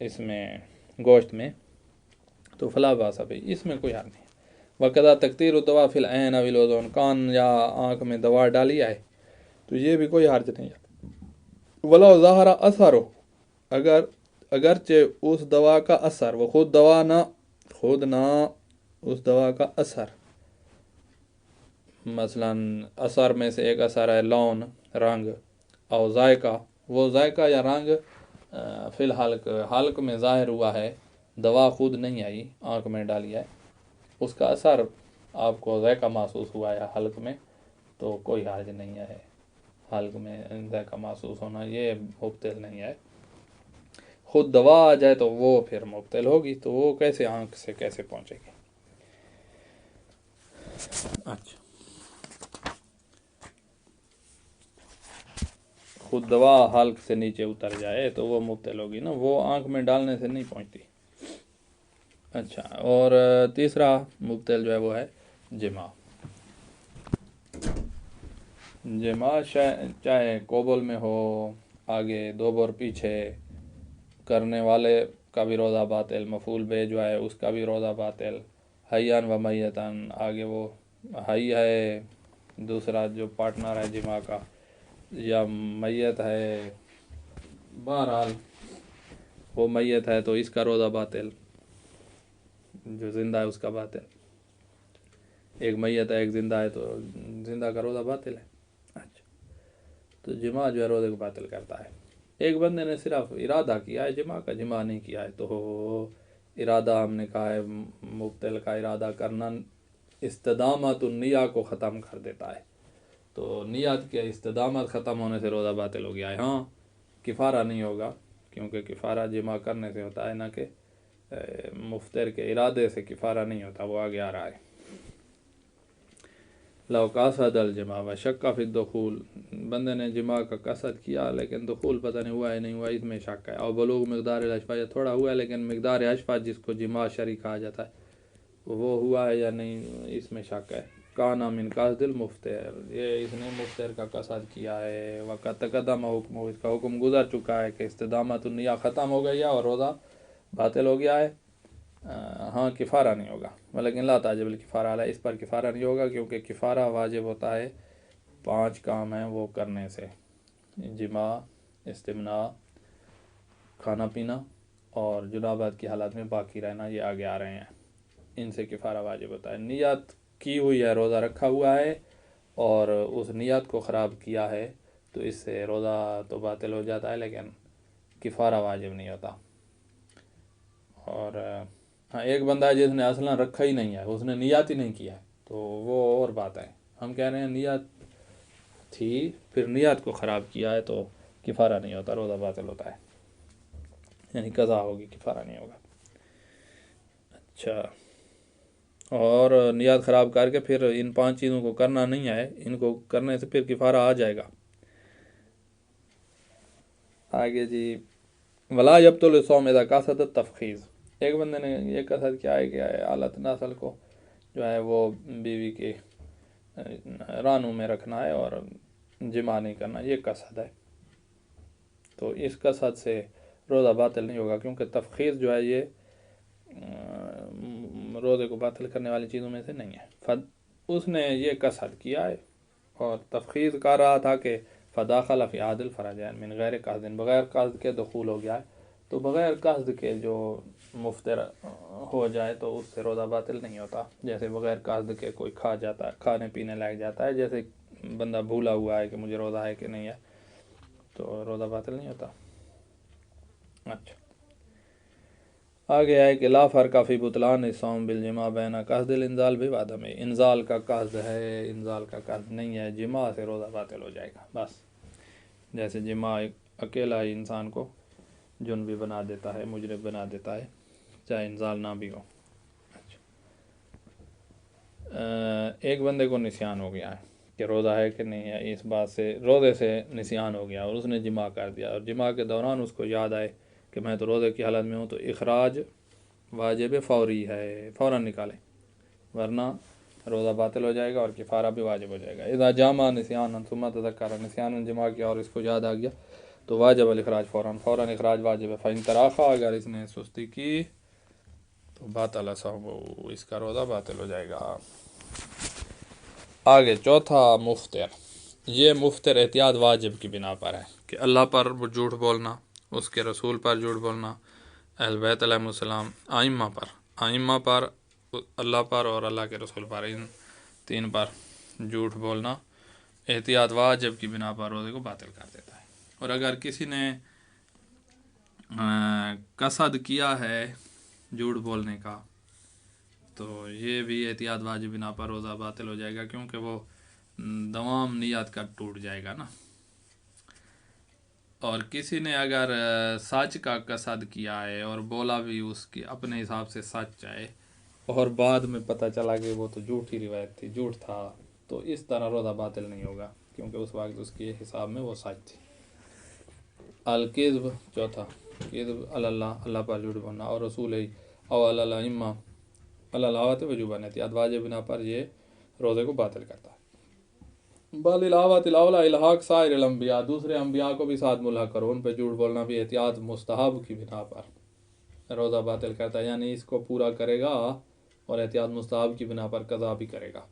اس میں گوشت میں تو فلا باس بھی اس میں کوئی حرج نہیں۔ وقضا تکتیر الدوا فی العین او الاذن کان یا آنکھ میں دوا ڈالی جائے تو یہ بھی کوئی حرج نہیں ہے۔ ولو ظاہر اثر ہو اگرچہ اس دوا کا اثر وہ خود نہ اس دوا کا اثر، مثلا اثر میں سے ایک اثر ہے لون رنگ، او ذائقہ وہ ذائقہ یا رنگ فی الحلق حلق میں ظاہر ہوا ہے، دوا خود نہیں آئی آنکھ میں ڈالی ہے، اس کا اثر آپ کو ذائقہ محسوس ہوا ہے حلق میں تو کوئی حرج نہیں ہے، حلق میں ذائقہ محسوس ہونا یہ مبطل نہیں ہے۔ خود دوا آ جائے تو وہ پھر مبطل ہوگی تو وہ کیسے آنکھ سے کیسے پہنچے گی۔ اچھا خود دوا حلق سے نیچے اتر جائے تو وہ مبطل ہوگی نا، وہ آنکھ میں ڈالنے سے نہیں پہنچتی۔ اچھا اور تیسرا مبطل جو ہے وہ ہے جماع۔ جماع چاہے قبل میں ہو، آگے دوبر پیچھے، کرنے والے کا بھی روزہ باطل، مفعول بے جو ہے اس کا بھی روزہ باطل، حیان و میتن آگے وہ حی ہے دوسرا جو پارٹنر ہے جماع کا یا میت ہے، بہرحال وہ میت ہے تو اس کا روزہ باطل، جو زندہ ہے اس کا باطل، ایک میت ہے ایک زندہ ہے تو زندہ کا روزہ باطل ہے۔ اچھا تو جماع جو ہے روزے کو باطل کرتا ہے۔ ایک بندے نے صرف ارادہ کیا ہے جماع کا، جماع نہیں کیا ہے تو ارادہ ہم نے کہا ہے مبطل کا ارادہ کرنا استدامت النیہ کو ختم کر دیتا ہے، تو نیت کے استدامت ختم ہونے سے روزہ باطل ہو گیا ہے۔ ہاں کفارہ نہیں ہوگا کیونکہ کفارہ جماع کرنے سے ہوتا ہے نہ کہ مفطر کے ارادے سے کفارہ نہیں ہوتا، وہ آگے آ رہا ہے۔ لو قصد الجماع و شک فی الدخول بندے نے جماع کا قصد کیا لیکن دخول پتہ نہیں ہوا ہے نہیں ہوا اس میں شک ہے، اور بلوغ مقدار الاشفا یا تھوڑا ہوا ہے لیکن مقدار اشفا جس کو جماع شرعی کہا جاتا ہے وہ ہوا ہے یا نہیں اس میں شک ہے۔ کانا من قصد المفطر یہ اس نے مفطر کا قصد کیا ہے، وقت تقدم حکم اس کا حکم گزر چکا ہے کہ استدامت النیہ ختم ہو گئی ہے اور روزہ باطل ہو گیا ہے۔ ہاں کفارہ نہیں ہوگا، لیکن لا تاجب الکفارہ علیہ اس پر کفارہ نہیں ہوگا کیونکہ کفارہ واجب ہوتا ہے 5 کام ہیں وہ کرنے سے، جماع، استمناء، کھانا پینا اور جنابت کی حالت میں باقی رہنا، یہ آگے آ رہے ہیں، ان سے کفارہ واجب ہوتا ہے۔ نیت کی ہوئی ہے روزہ رکھا ہوا ہے اور اس نیت کو خراب کیا ہے تو اس سے روزہ تو باطل ہو جاتا ہے لیکن کفارہ واجب نہیں ہوتا۔ اور ہاں ایک بندہ ہے جس نے اصلا رکھا ہی نہیں ہے، اس نے نیت ہی نہیں کیا ہے، تو وہ اور بات ہے. ہم کہہ رہے ہیں نیت تھی پھر نیت کو خراب کیا ہے تو کفارہ نہیں ہوتا، روزہ باطل ہوتا ہے، یعنی قضا ہوگی، کفارہ نہیں ہوگا. اچھا، اور نیت خراب کر کے پھر ان 5 چیزوں کو کرنا نہیں ہے، ان کو کرنے سے پھر کفارہ آ جائے گا. آگے جی، ولا یبطل الصوم اذا قصد التفخیذ. ایک بندے نے یہ قصد کیا ہے کہ اعلیٰ نسل کو جو ہے وہ بیوی کے رانوں میں رکھنا ہے اور جمع نہیں کرنا، یہ قصد ہے، تو اس قصد سے روزہ باطل نہیں ہوگا، کیونکہ تفخیذ جو ہے یہ روزے کو باطل کرنے والی چیزوں میں سے نہیں ہے. اس نے یہ قصد کیا ہے اور تفخیذ کر رہا تھا کہ فداخل فی عاد الفرجین من غیر قصد، بغیر قصد کے دخول ہو گیا ہے، تو بغیر قصد کے جو مفطر ہو جائے تو اس سے روزہ باطل نہیں ہوتا. جیسے بغیر قصد کے کوئی کھا جاتا ہے، کھانے پینے لگ جاتا ہے، جیسے بندہ بھولا ہوا ہے کہ مجھے روزہ ہے کہ نہیں ہے، تو روزہ باطل نہیں ہوتا. اچھا، آگے ہے کہ لا فرق فی بطلان الصوم بالجماع بین قصد الانزال بھی وعدم، انزال کا قصد ہے، انزال کا قصد نہیں ہے، جماع سے روزہ باطل ہو جائے گا. بس جیسے جماع اکیلا ہی انسان کو جنبی بنا دیتا ہے، مجرم بنا دیتا ہے، چاہے انزال نہ بھی ہو. ایک بندے کو نسیان ہو گیا ہے کہ روزہ ہے کہ نہیں ہے، اس بات سے روزے سے نسیان ہو گیا اور اس نے جماع کر دیا، اور جماع کے دوران اس کو یاد آئے کہ میں تو روزے کی حالت میں ہوں، تو اخراج واجب فوری ہے، فوراً نکالیں، ورنہ روزہ باطل ہو جائے گا اور کفارہ بھی واجب ہو جائے گا. اذا جامع نسیان ثم تذکر، نسیان جماع کیا اور اس کو یاد آ گیا تو واجب الاخراج فوراً اخراج واجب ہے. فإن تراخا، اگر اس نے سستی کی تو باطل صومہ، اس کا روزہ باطل ہو جائے گا. آگے چوتھا مفطر، یہ مفطر احتیاط واجب کی بنا پر ہے کہ اللہ پر جھوٹ بولنا، اس کے رسول پر جھوٹ بولنا، اہل بیت علیہ السلام، آئمہ پر، اللہ پر اور اللہ کے رسول پر، ان 3 پر جھوٹ بولنا احتیاط واجب کی بنا پر روزے کو باطل کر دیتا ہے. اور اگر کسی نے قصد کیا ہے جھوٹ بولنے کا تو یہ بھی احتیاط واجب بنا پر روزہ باطل ہو جائے گا، کیونکہ وہ دوام نیت کا ٹوٹ جائے گا نا. اور کسی نے اگر سچ کا قصد کیا ہے اور بولا بھی اس کی اپنے حساب سے سچ ہے اور بعد میں پتہ چلا کہ وہ تو جھوٹی روایت تھی، جھوٹ تھا، تو اس طرح روزہ باطل نہیں ہوگا، کیونکہ اس وقت اس کے حساب میں وہ سچ تھی. الکذب، چوتھا کذب اللہ پر جھوٹ بولنا، اور رسول ہی او الائمہ اللاوت وجوباً، احتیاط واجب بنا پر یہ روزے کو باطل کرتا ہے. بل الاوت الاولا الحاق سائر الانبیاء، دوسرے انبیاء کو بھی ساتھ ملحق کرو، ان پہ جھوٹ بولنا بھی احتیاط مستحب کی بنا پر روزہ باطل کرتا ہے، یعنی اس کو پورا کرے گا اور احتیاط مستحب کی بنا پر قضا بھی کرے گا،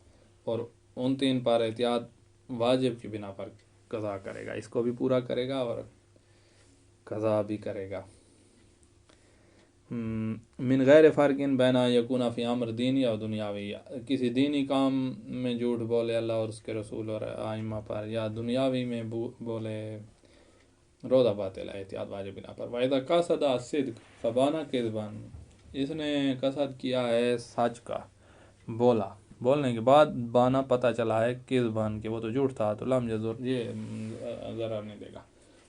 اور ان 3 پر احتیاط واجب کی بنا پر قضا کرے گا، اس کو بھی پورا کرے گا اور قضا بھی کرے گا. من غیر فرق بین یکون فی امر دینی اور دنیاوی، کسی دینی کام میں جھوٹ بولے اللہ اور اس کے رسول اور آئمہ پر، یا دنیاوی میں بولے، روزہ باطل ہے احتیاط واجب بنا پر. وَإِذَا قَصَدَ الصِّدْقَ فَبَانَ كَذِبًا، اس نے قصد کیا ہے سچ کا، بولنے کے بعد بانا پتہ چلا ہے کذبان کہ وہ تو جھوٹ تھا، تو لم یضر، یہ ضرر نہیں دے گا.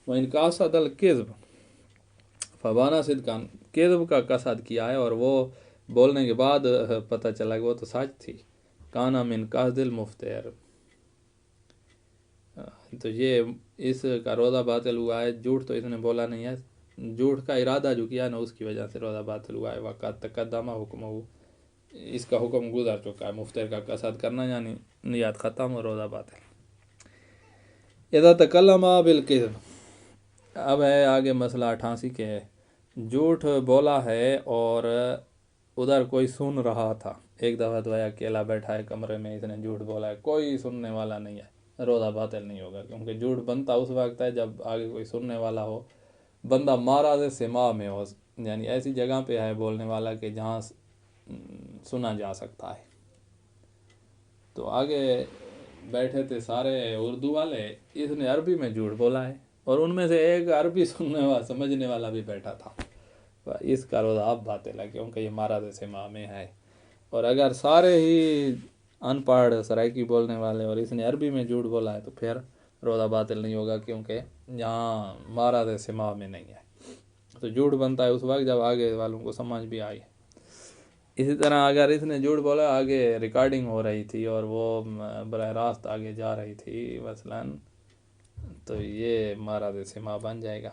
وَإِنْ قَصَدَ الْكِذْبَ فَبَانَ صِدْقًا، کذب کا قصد کیا ہے اور وہ بولنے کے بعد پتہ چلا کہ وہ تو سچ تھی، کانا من قصد المفطر، تو یہ اس کا روزہ باطل ہوا ہے. جھوٹ تو اس نے بولا نہیں ہے، جھوٹ کا ارادہ جو کیا نا اس کی وجہ سے روزہ باطل ہوا ہے. وقت تقدمہ حکمہ، اس کا حکم گزر چکا ہے، مفطر کا قصد کرنا یعنی نیت ختم اور روزہ باطل. اذا تکلم بالکذب، اب ہے آگے مسئلہ 88 کے ہے. جھوٹ بولا ہے اور ادھر کوئی سن رہا تھا، ایک دفعہ تو اکیلا بیٹھا ہے کمرے میں، اس نے جھوٹ بولا ہے، کوئی سننے والا نہیں ہے، روزہ باطل نہیں ہوگا، کیونکہ جھوٹ بنتا اس وقت ہے جب آگے کوئی سننے والا ہو. بندہ ماراز سما میں ہو، یعنی ایسی جگہ پہ ہے بولنے والا کہ جہاں سنا جا سکتا ہے. تو آگے بیٹھے تھے سارے اردو والے، اس نے عربی میں جھوٹ بولا ہے، اور ان میں سے ایک عربی سننے والا سمجھنے والا بھی بیٹھا تھا. اس کا روزہ اب باطل ہے کیونکہ یہ مارد سما میں ہے. اور اگر سارے ہی ان پڑھ سرائکی بولنے والے اور اس نے عربی میں جھوٹ بولا ہے تو پھر روزہ باطل نہیں ہوگا کیونکہ یہاں مارد سما میں نہیں ہے. تو جھوٹ بنتا ہے اس وقت جب آگے والوں کو سمجھ بھی آئی. اسی طرح اگر اس نے جھوٹ بولا آگے ریکارڈنگ ہو رہی تھی اور وہ براہ راست آگے جا رہی تھی مثلاً تو یہ مارد سما بن جائے گا.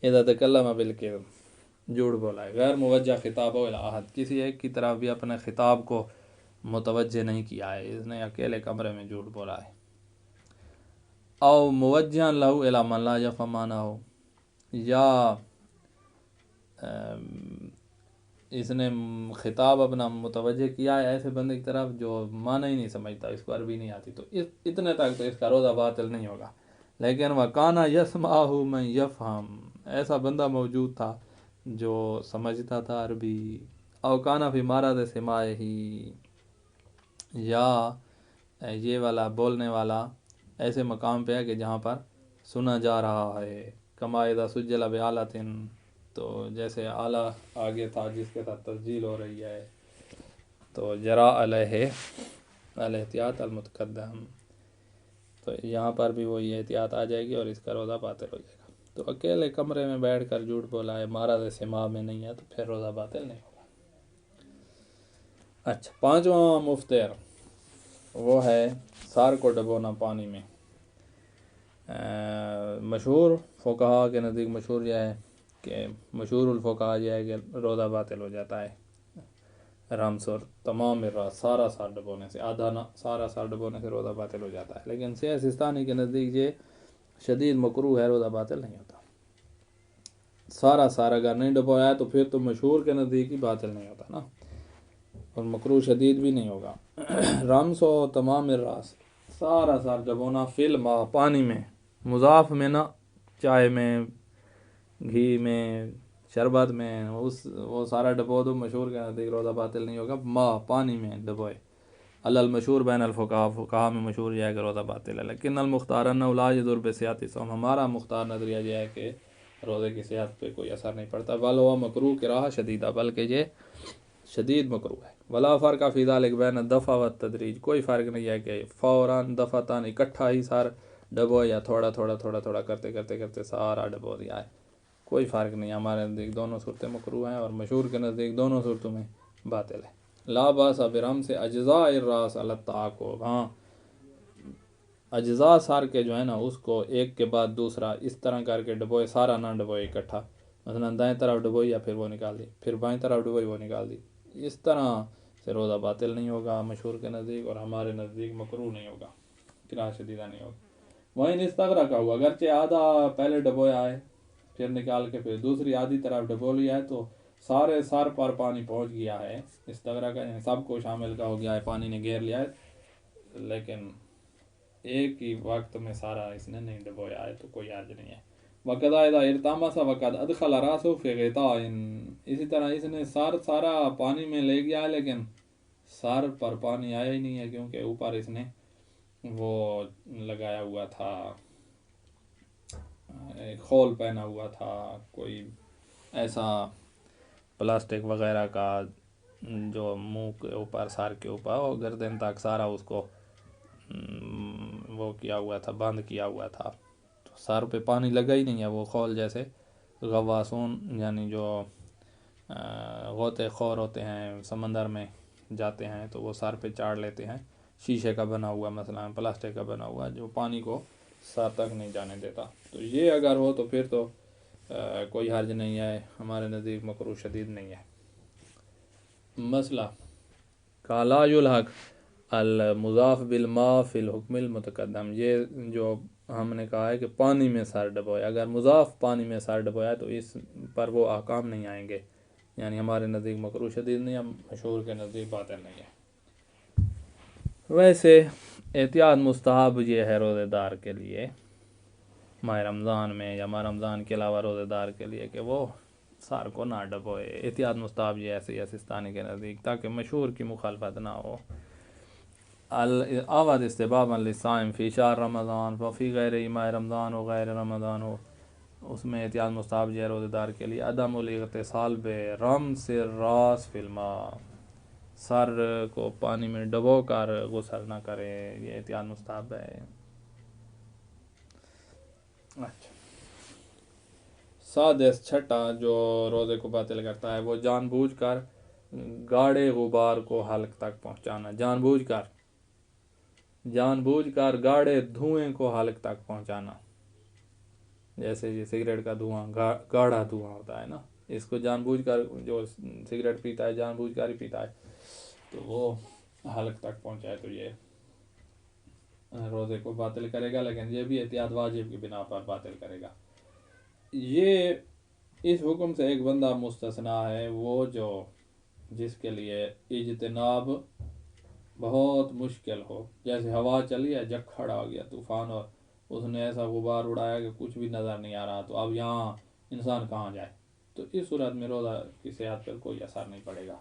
اذا تکلم بالکذب جھوٹ بولا ہے غیر موجہ خطاب و احد کسی ایک کی طرف بھی اپنے خطاب کو متوجہ نہیں کیا ہے اس نے اکیلے کمرے میں جھوٹ بولا ہے. او موجہ لہو الی من لا یفہم معنہ یا اس نے خطاب اپنا متوجہ کیا ہے ایسے بندے کی طرف جو معنی ہی نہیں سمجھتا اس کو عربی نہیں آتی تو اتنے تک تو اس کا روزہ باطل نہیں ہوگا. لیکن وَكَانَ يَسْمَعُهُ مَن يَفْهَمُ ایسا بندہ موجود تھا جو سمجھتا تھا عربی. او کانا فی مارد سماعہ یا یہ والا بولنے والا ایسے مقام پہ ہے کہ جہاں پر سنا جا رہا ہے. کما اذا سجل بآلۃ تو جیسے آلہ آگے تھا جس کے ساتھ تسجیل ہو رہی ہے تو جرا علیہ الاحتیاط المتقدم تو یہاں پر بھی وہی احتیاط آ جائے گی اور اس کا روزہ باطل ہو جائے گا. تو اکیلے کمرے میں بیٹھ کر جھوٹ بولا ہے مارد سما میں نہیں ہے تو پھر روزہ باطل نہیں ہوگا. اچھا پانچواں مفطر وہ ہے سار کو ڈبونا پانی میں. مشہور فقہا کے نزدیک مشہور یہ ہے کہ مشہور الفقہا یہ ہے کہ روزہ باطل ہو جاتا ہے رمس اور تمام راس سارا سار ڈبونے سے آدھا نہ سارا سار ڈبونے سے روزہ باطل ہو جاتا ہے. لیکن سیاہ سستانی کے نزدیک یہ شدید مکروہ ہے روزہ باطل نہیں ہوتا. سارا سارا اگر نہیں ڈبویا ہے تو پھر تو مشہور کے نزدیک ہی باطل نہیں ہوتا نا اور مکروہ شدید بھی نہیں ہوگا. رمس و تمام راس سارا سار ڈبونا فل ما پانی میں مضاف میں نہ چائے میں گھی میں شربت میں وہ سارا ڈبو دو مشہور کے نزدیک روزہ باطل نہیں ہوگا. ما پانی میں ڈبوئے المشہور بین الفقہا فقہا میں مشہور یہ ہے کہ روزہ باطل ہے. لیکن المختار انہ لا یضر بصحت الصوم ہمارا مختار نظریہ یہ ہے کہ روزے کی صحت پہ کوئی اثر نہیں پڑتا. بل ہوا مکروہ کراہہ شدیدہ بلکہ یہ شدید مکروہ ہے. ولا فرق فی ذلک بین الدفع والتدریج کوئی فرق نہیں ہے کہ فوراً دفعتاً اکٹھا ہی سار ڈبو یا تھوڑا تھوڑا تھوڑا تھوڑا کرتے کرتے کرتے سارا ڈبو دیا ہے. کوئی فرق نہیں. ہمارے نزدیک دونوں صورتیں مکروہ ہیں اور مشہور کے نزدیک دونوں صورتوں میں باطل ہے. لا باس برمس اجزاء الراس علی التعاقب ہاں اجزاء سار کے جو ہے نا اس کو ایک کے بعد دوسرا اس طرح کر کے ڈبوئے سارا نہ ڈبوئے اکٹھا مثلا دائیں طرف ڈبوئی یا پھر وہ نکال دی پھر بائیں طرف ڈبوئی وہ نکال دی اس طرح سے روزہ باطل نہیں ہوگا مشہور کے نزدیک اور ہمارے نزدیک مکروہ نہیں ہوگا کراہہ شدیدہ نہیں ہوگا. وہیں استغرق کا ہوا اگرچہ آدھا پہلے ڈبویا ہے پھر نکال کے پھر دوسری آدھی طرف ڈبو لیا ہے تو سارے سار پر پانی پہنچ گیا ہے. استغرق کا یعنی سب کو شامل کا ہو گیا ہے پانی نے گھیر لیا ہے لیکن ایک ہی وقت میں سارا اس نے نہیں ڈبویا ہے تو کوئی حرج نہیں ہے. وقد اذا ارتمس وقد ادخل راسه في غطاء اسی طرح اس نے سارا پانی میں لے گیا ہے لیکن سار پر پانی آیا ہی نہیں ہے کیونکہ اوپر اس نے وہ لگایا ہوا تھا ایک خول پہنا ہوا تھا کوئی ایسا پلاسٹک وغیرہ کا جو منہ کے اوپر سار کے اوپر اور گردن تک سارا اس کو وہ کیا ہوا تھا بند کیا ہوا تھا تو سار پہ پانی لگا ہی نہیں ہے. وہ خول جیسے غواصون یعنی جو غوطے خور ہوتے ہیں سمندر میں جاتے ہیں تو وہ سار پہ چاڑ لیتے ہیں شیشے کا بنا ہوا مثلا پلاسٹک کا بنا ہوا جو پانی کو سار تک نہیں جانے دیتا. تو یہ اگر ہو تو پھر تو کوئی حرج نہیں ہے ہمارے نزدیک مکروہ شدید نہیں ہے. مسئلہ کالا یلحق المضاف بالماء فی الحکم المتقدم یہ جو ہم نے کہا ہے کہ پانی میں سار ڈبویا اگر مضاف پانی میں سار ڈبویا تو اس پر وہ احکام نہیں آئیں گے یعنی ہمارے نزدیک مکروہ شدید نہیں ہے مشہور کے نزدیک باطل نہیں ہے. ویسے احتیاط مستحب یہ ہے روزے دار کے لیے ماہ رمضان میں یا ماہ رمضان کے علاوہ روزے دار کے لیے کہ وہ سار کو نہ ڈبوئے. احتیاط مستحب یہ ایسے یا سستانی کے نزدیک تاکہ مشہور کی مخالفت نہ ہو. الاواد استبابا للصائم فی شہر رمضان وفی غیر ماہ رمضان و غیر رمضان ہو اس میں احتیاط مستحب ہے روزے دار کے لیے عدم الاغتسال برمس الراس فی الماء، سر کو پانی میں ڈبو کر غسل نہ کرے، یہ احتیاط مستحب ہے۔ اچھا، سادس چھٹا جو روزے کو باطل کرتا ہے وہ جان بوجھ کر گاڑے غبار کو حلق تک پہنچانا، جان بوجھ کر گاڑے دھوئیں کو حلق تک پہنچانا، جیسے یہ سگریٹ کا دھواں گاڑھا دھواں ہوتا ہے نا، اس کو جان بوجھ کر جو سگریٹ پیتا ہے جان بوجھ کر ہی پیتا ہے تو وہ حلق تک پہنچائے تو یہ روزے کو باطل کرے گا، لیکن یہ بھی احتیاط واجب کی بنا پر باطل کرے گا۔ یہ اس حکم سے ایک بندہ مستثنا ہے، وہ جو جس کے لیے اجتناب بہت مشکل ہو، جیسے ہوا چلی ہے، جھکڑ آ گیا طوفان اور اس نے ایسا غبار اڑایا کہ کچھ بھی نظر نہیں آ رہا، تو اب یہاں انسان کہاں جائے، تو اس صورت میں روزہ کی صحت پر کوئی اثر نہیں پڑے گا۔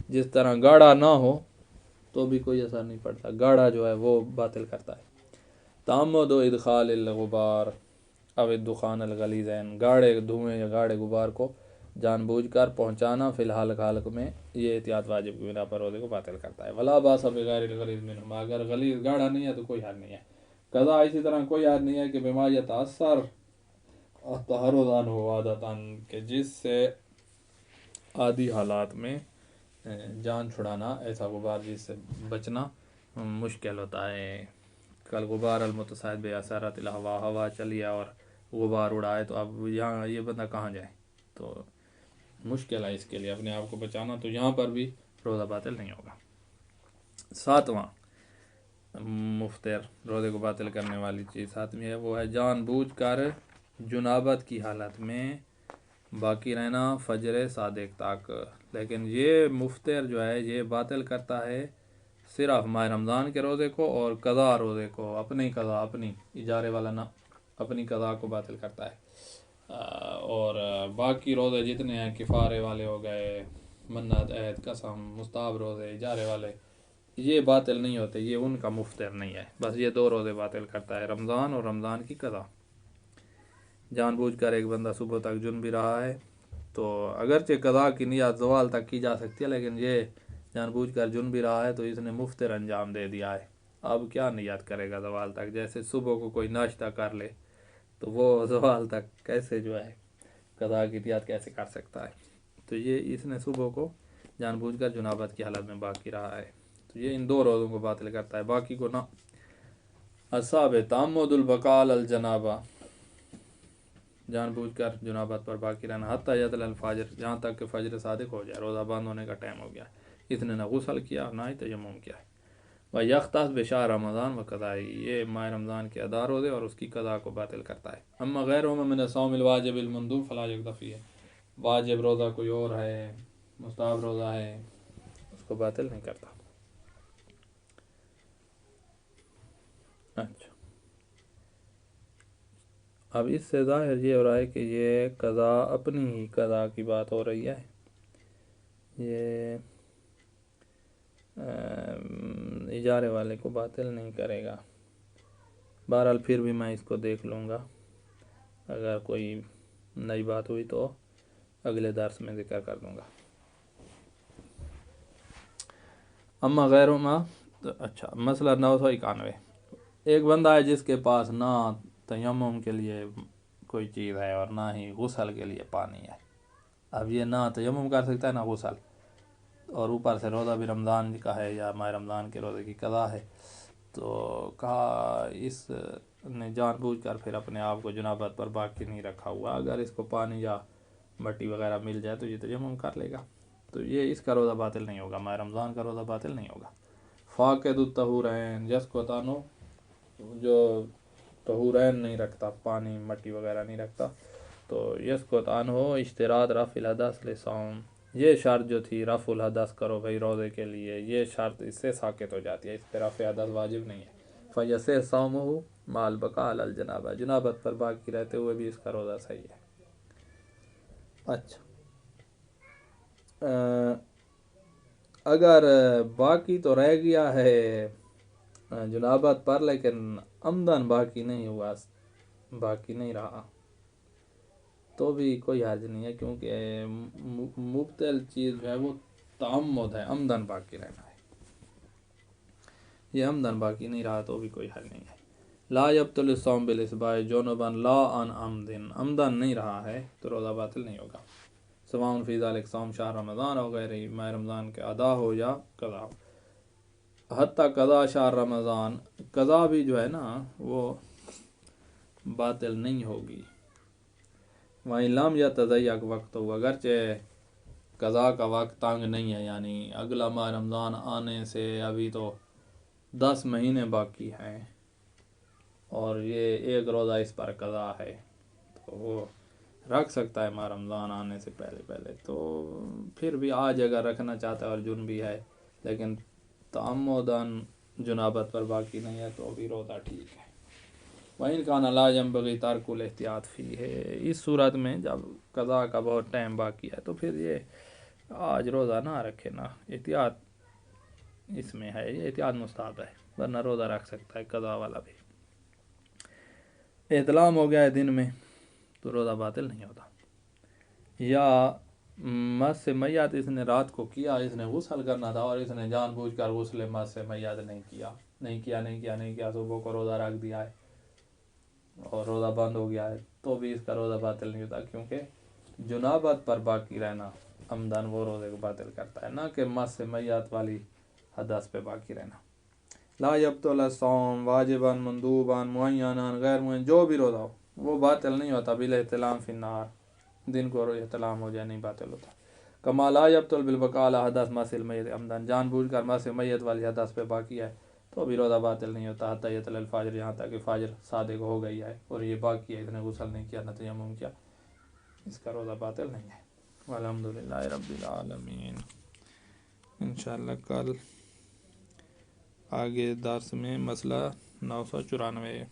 جس طرح گاڑھا نہ ہو تو بھی کوئی اثر نہیں پڑتا، گاڑھا جو ہے وہ باطل کرتا ہے۔ تعمد و ادخال الغبار او الدخان الغلیظین، گاڑے دھوئیں یا گاڑے غبار کو جان بوجھ کر پہنچانا فی الحال حلق میں، یہ احتیاط واجب کی بنا پر روزے کو باطل کرتا ہے۔ ولا باس بغیر الغلیظ منہما، اگر غلیظ گاڑھا نہیں ہے تو کوئی حرج نہیں ہے۔ قضا اسی طرح کوئی حرج نہیں ہے کہ بما یتاثر التحرز عنہ عادتاً، کہ جس سے عادی حالات میں جان چھڑانا ایسا غبار جس سے بچنا مشکل ہوتا ہے۔ کل غبار المتصاعد باثارت الہوا، ہوا چلی اور غبار اڑائے تو اب یہاں یہ بندہ کہاں جائے، تو مشکل ہے اس کے لیے اپنے آپ کو بچانا، تو یہاں پر بھی روزہ باطل نہیں ہوگا۔ ساتواں مفطر روزے کو باطل کرنے والی چیز ساتویں ہے، وہ ہے جان بوجھ کر جنابت کی حالت میں باقی رہنا فجر صادق تک، لیکن یہ مفطر جو ہے یہ باطل کرتا ہے صرف ماہ رمضان کے روزے کو اور قضا روزے کو، اپنی قضا، اپنی اجارے والا نہ، اپنی قضا کو باطل کرتا ہے، اور باقی روزے جتنے ہیں کفارے والے ہو گئے، منت، عہد، قسم، مستحب روزے، اجارے والے، یہ باطل نہیں ہوتے، یہ ان کا مفطر نہیں ہے، بس یہ دو روزے باطل کرتا ہے، رمضان اور رمضان کی قضا۔ جان بوجھ کر ایک بندہ صبح تک جن بھی رہا ہے تو اگرچہ قضا کی نیت زوال تک کی جا سکتی ہے، لیکن یہ جان بوجھ کر جن بھی رہا ہے تو اس نے مفطر انجام دے دیا ہے، اب کیا نیت کرے گا زوال تک، جیسے صبح کو کوئی ناشتہ کر لے تو وہ زوال تک کیسے جو ہے قضا کی نیت کیسے کر سکتا ہے، تو یہ اس نے صبح کو جان بوجھ کر جنابت کی حالت میں باقی رہا ہے، تو یہ ان دو روزوں کو باطل کرتا ہے، باقی کو نہ۔ السابع تعمد البقاء علی الجنابہ، جان بوجھ کر جنابت پر باقی رہنا حتی یطلع الفجر، جہاں تک کہ فجر صادق ہو جائے، روزہ بند ہونے کا ٹائم ہو گیا، اس نے نہ غسل کیا نہ ہی تیمم کیا ہے۔ وَيَخْتَص بشہر رمضان وقضائہ، یہ ماہ رمضان کے ادا روزے اور اس کی قضا کو باطل کرتا ہے۔ اما غیرهما من الصوم الواجب المندوب فلا یقضی، واجب روزہ کوئی اور ہے، مستحب روزہ ہے، اس کو باطل نہیں کرتا۔ اچھا، اب اس سے ظاہر یہ ہو رہا ہے کہ یہ قضا، اپنی ہی قضا کی بات ہو رہی ہے، یہ اجارے والے کو باطل نہیں کرے گا۔ بہرحال پھر بھی میں اس کو دیکھ لوں گا، اگر کوئی نئی بات ہوئی تو اگلے درس میں ذکر کر دوں گا۔ اما غیرهما، اچھا مسئلہ 991، ایک بندہ ہے جس کے پاس نہ تیمم کے لیے کوئی چیز ہے اور نہ ہی غسل کے لیے پانی ہے، اب یہ نہ تیمم کر سکتا ہے نہ غسل، اور اوپر سے روزہ بھی رمضان کا ہے یا ماہ رمضان کے روزے کی قضا ہے، تو کہا اس نے جان بوجھ کر پھر اپنے آپ کو جنابت پر باقی نہیں رکھا ہوا، اگر اس کو پانی یا مٹی وغیرہ مل جائے تو یہ تیمم کر لے گا، تو یہ اس کا روزہ باطل نہیں ہوگا، ماہ رمضان کا روزہ باطل نہیں ہوگا۔ فاقد الطہورین، جس کو تانو جو طہورین نہیں رکھتا، پانی مٹی وغیرہ نہیں رکھتا، تو یس کو تان ہو اشتراط رفع الحدث لصوم، یہ شرط جو تھی رفع الحدث کرو بھائی روزے کے لیے، یہ شرط اس سے ساقط ہو جاتی ہے، اس پہ رفع حدث واجب نہیں ہے۔ فیصح صومہ مع البقاء علی الجنابہ، جنابت پر باقی رہتے ہوئے بھی اس کا روزہ صحیح ہے۔ اچھا، اگر باقی تو رہ گیا ہے جنابت پر لیکن عمدن باقی نہیں ہوا، باقی نہیں رہا، تو بھی کوئی حرج نہیں ہے، کیونکہ مبتل چیز جو ہے وہ تعمد ہے، عمدن باقی رہنا ہے، یہ عمدن باقی نہیں رہا تو بھی کوئی حرج نہیں ہے۔ لا یبطل الصوم بالاسباع جنبا لا عن عمد، عمدن نہیں رہا ہے تو روزہ باطل نہیں ہوگا۔ سواء فی ذلک صوم شہر رمضان ہو غیرہ، ماہ رمضان کے ادا ہو یا قضا ہو۔ حتیٰ قضا شہر رمضان، قضا بھی جو ہے نا وہ باطل نہیں ہوگی۔ وہیں لم یا تضیق وقت ہو، اگرچہ قضا کا وقت تنگ نہیں ہے، یعنی اگلا ماہ رمضان آنے سے ابھی تو 10 مہینے باقی ہیں اور یہ ایک روزہ اس پر قضا ہے، تو وہ رکھ سکتا ہے ماہ رمضان آنے سے پہلے تو پھر بھی آج اگر رکھنا چاہتا ہے اور جنبی ہے لیکن تعمداً جنابت پر باقی نہیں ہے تو بھی روزہ ٹھیک ہے۔ وَإِنْ كَانَ لَا يَنبَغِي تَرْكُ الْاحْتِياطِ فِيهِ، اس صورت میں جب قضا کا بہت ٹائم باقی ہے تو پھر یہ آج روزہ نہ رکھے نا، احتیاط اس میں ہے، یہ احتیاط مستحب ہے، ورنہ روزہ رکھ سکتا ہے قضا والا بھی۔ احتلام ہو گیا ہے دن میں تو روزہ باطل نہیں ہوتا۔ یا مس میت اس نے رات کو کیا، اس نے غسل کرنا تھا اور اس نے جان بوجھ کر غسل مس میت نہیں کیا، صبح کو روزہ رکھ دیا ہے اور روزہ بند ہو گیا ہے تو بھی اس کا روزہ باطل نہیں ہوتا، کیونکہ جنابت پر باقی رہنا عمدن وہ روزے کو باطل کرتا ہے، نہ کہ مس میت والی حدث پہ باقی رہنا۔ لا یبطل الصوم واجبا مندوبا معینا غیر معین، جو بھی روزہ ہو وہ باطل نہیں ہوتا بالاحتلام فی النہار، دن کو احتلام ہو جائے نہیں باطل ہوتا۔ کما لا یبطل بالبقاء علی حدث مس المیت عمدن، جان بوجھ کر مس میت والی حدث پہ باقی ہے تو بھی روزہ باطل نہیں ہوتا حتی یطلع الفجر، یہاں تک کہ فجر صادق ہو گئی ہے اور یہ باقی ہے، اس نے غسل نہیں کیا نہ تیمم کیا، اس کا روزہ باطل نہیں ہے۔ والحمدللہ رب العالمین۔ انشاءاللہ کل آگے درس میں مسئلہ 994۔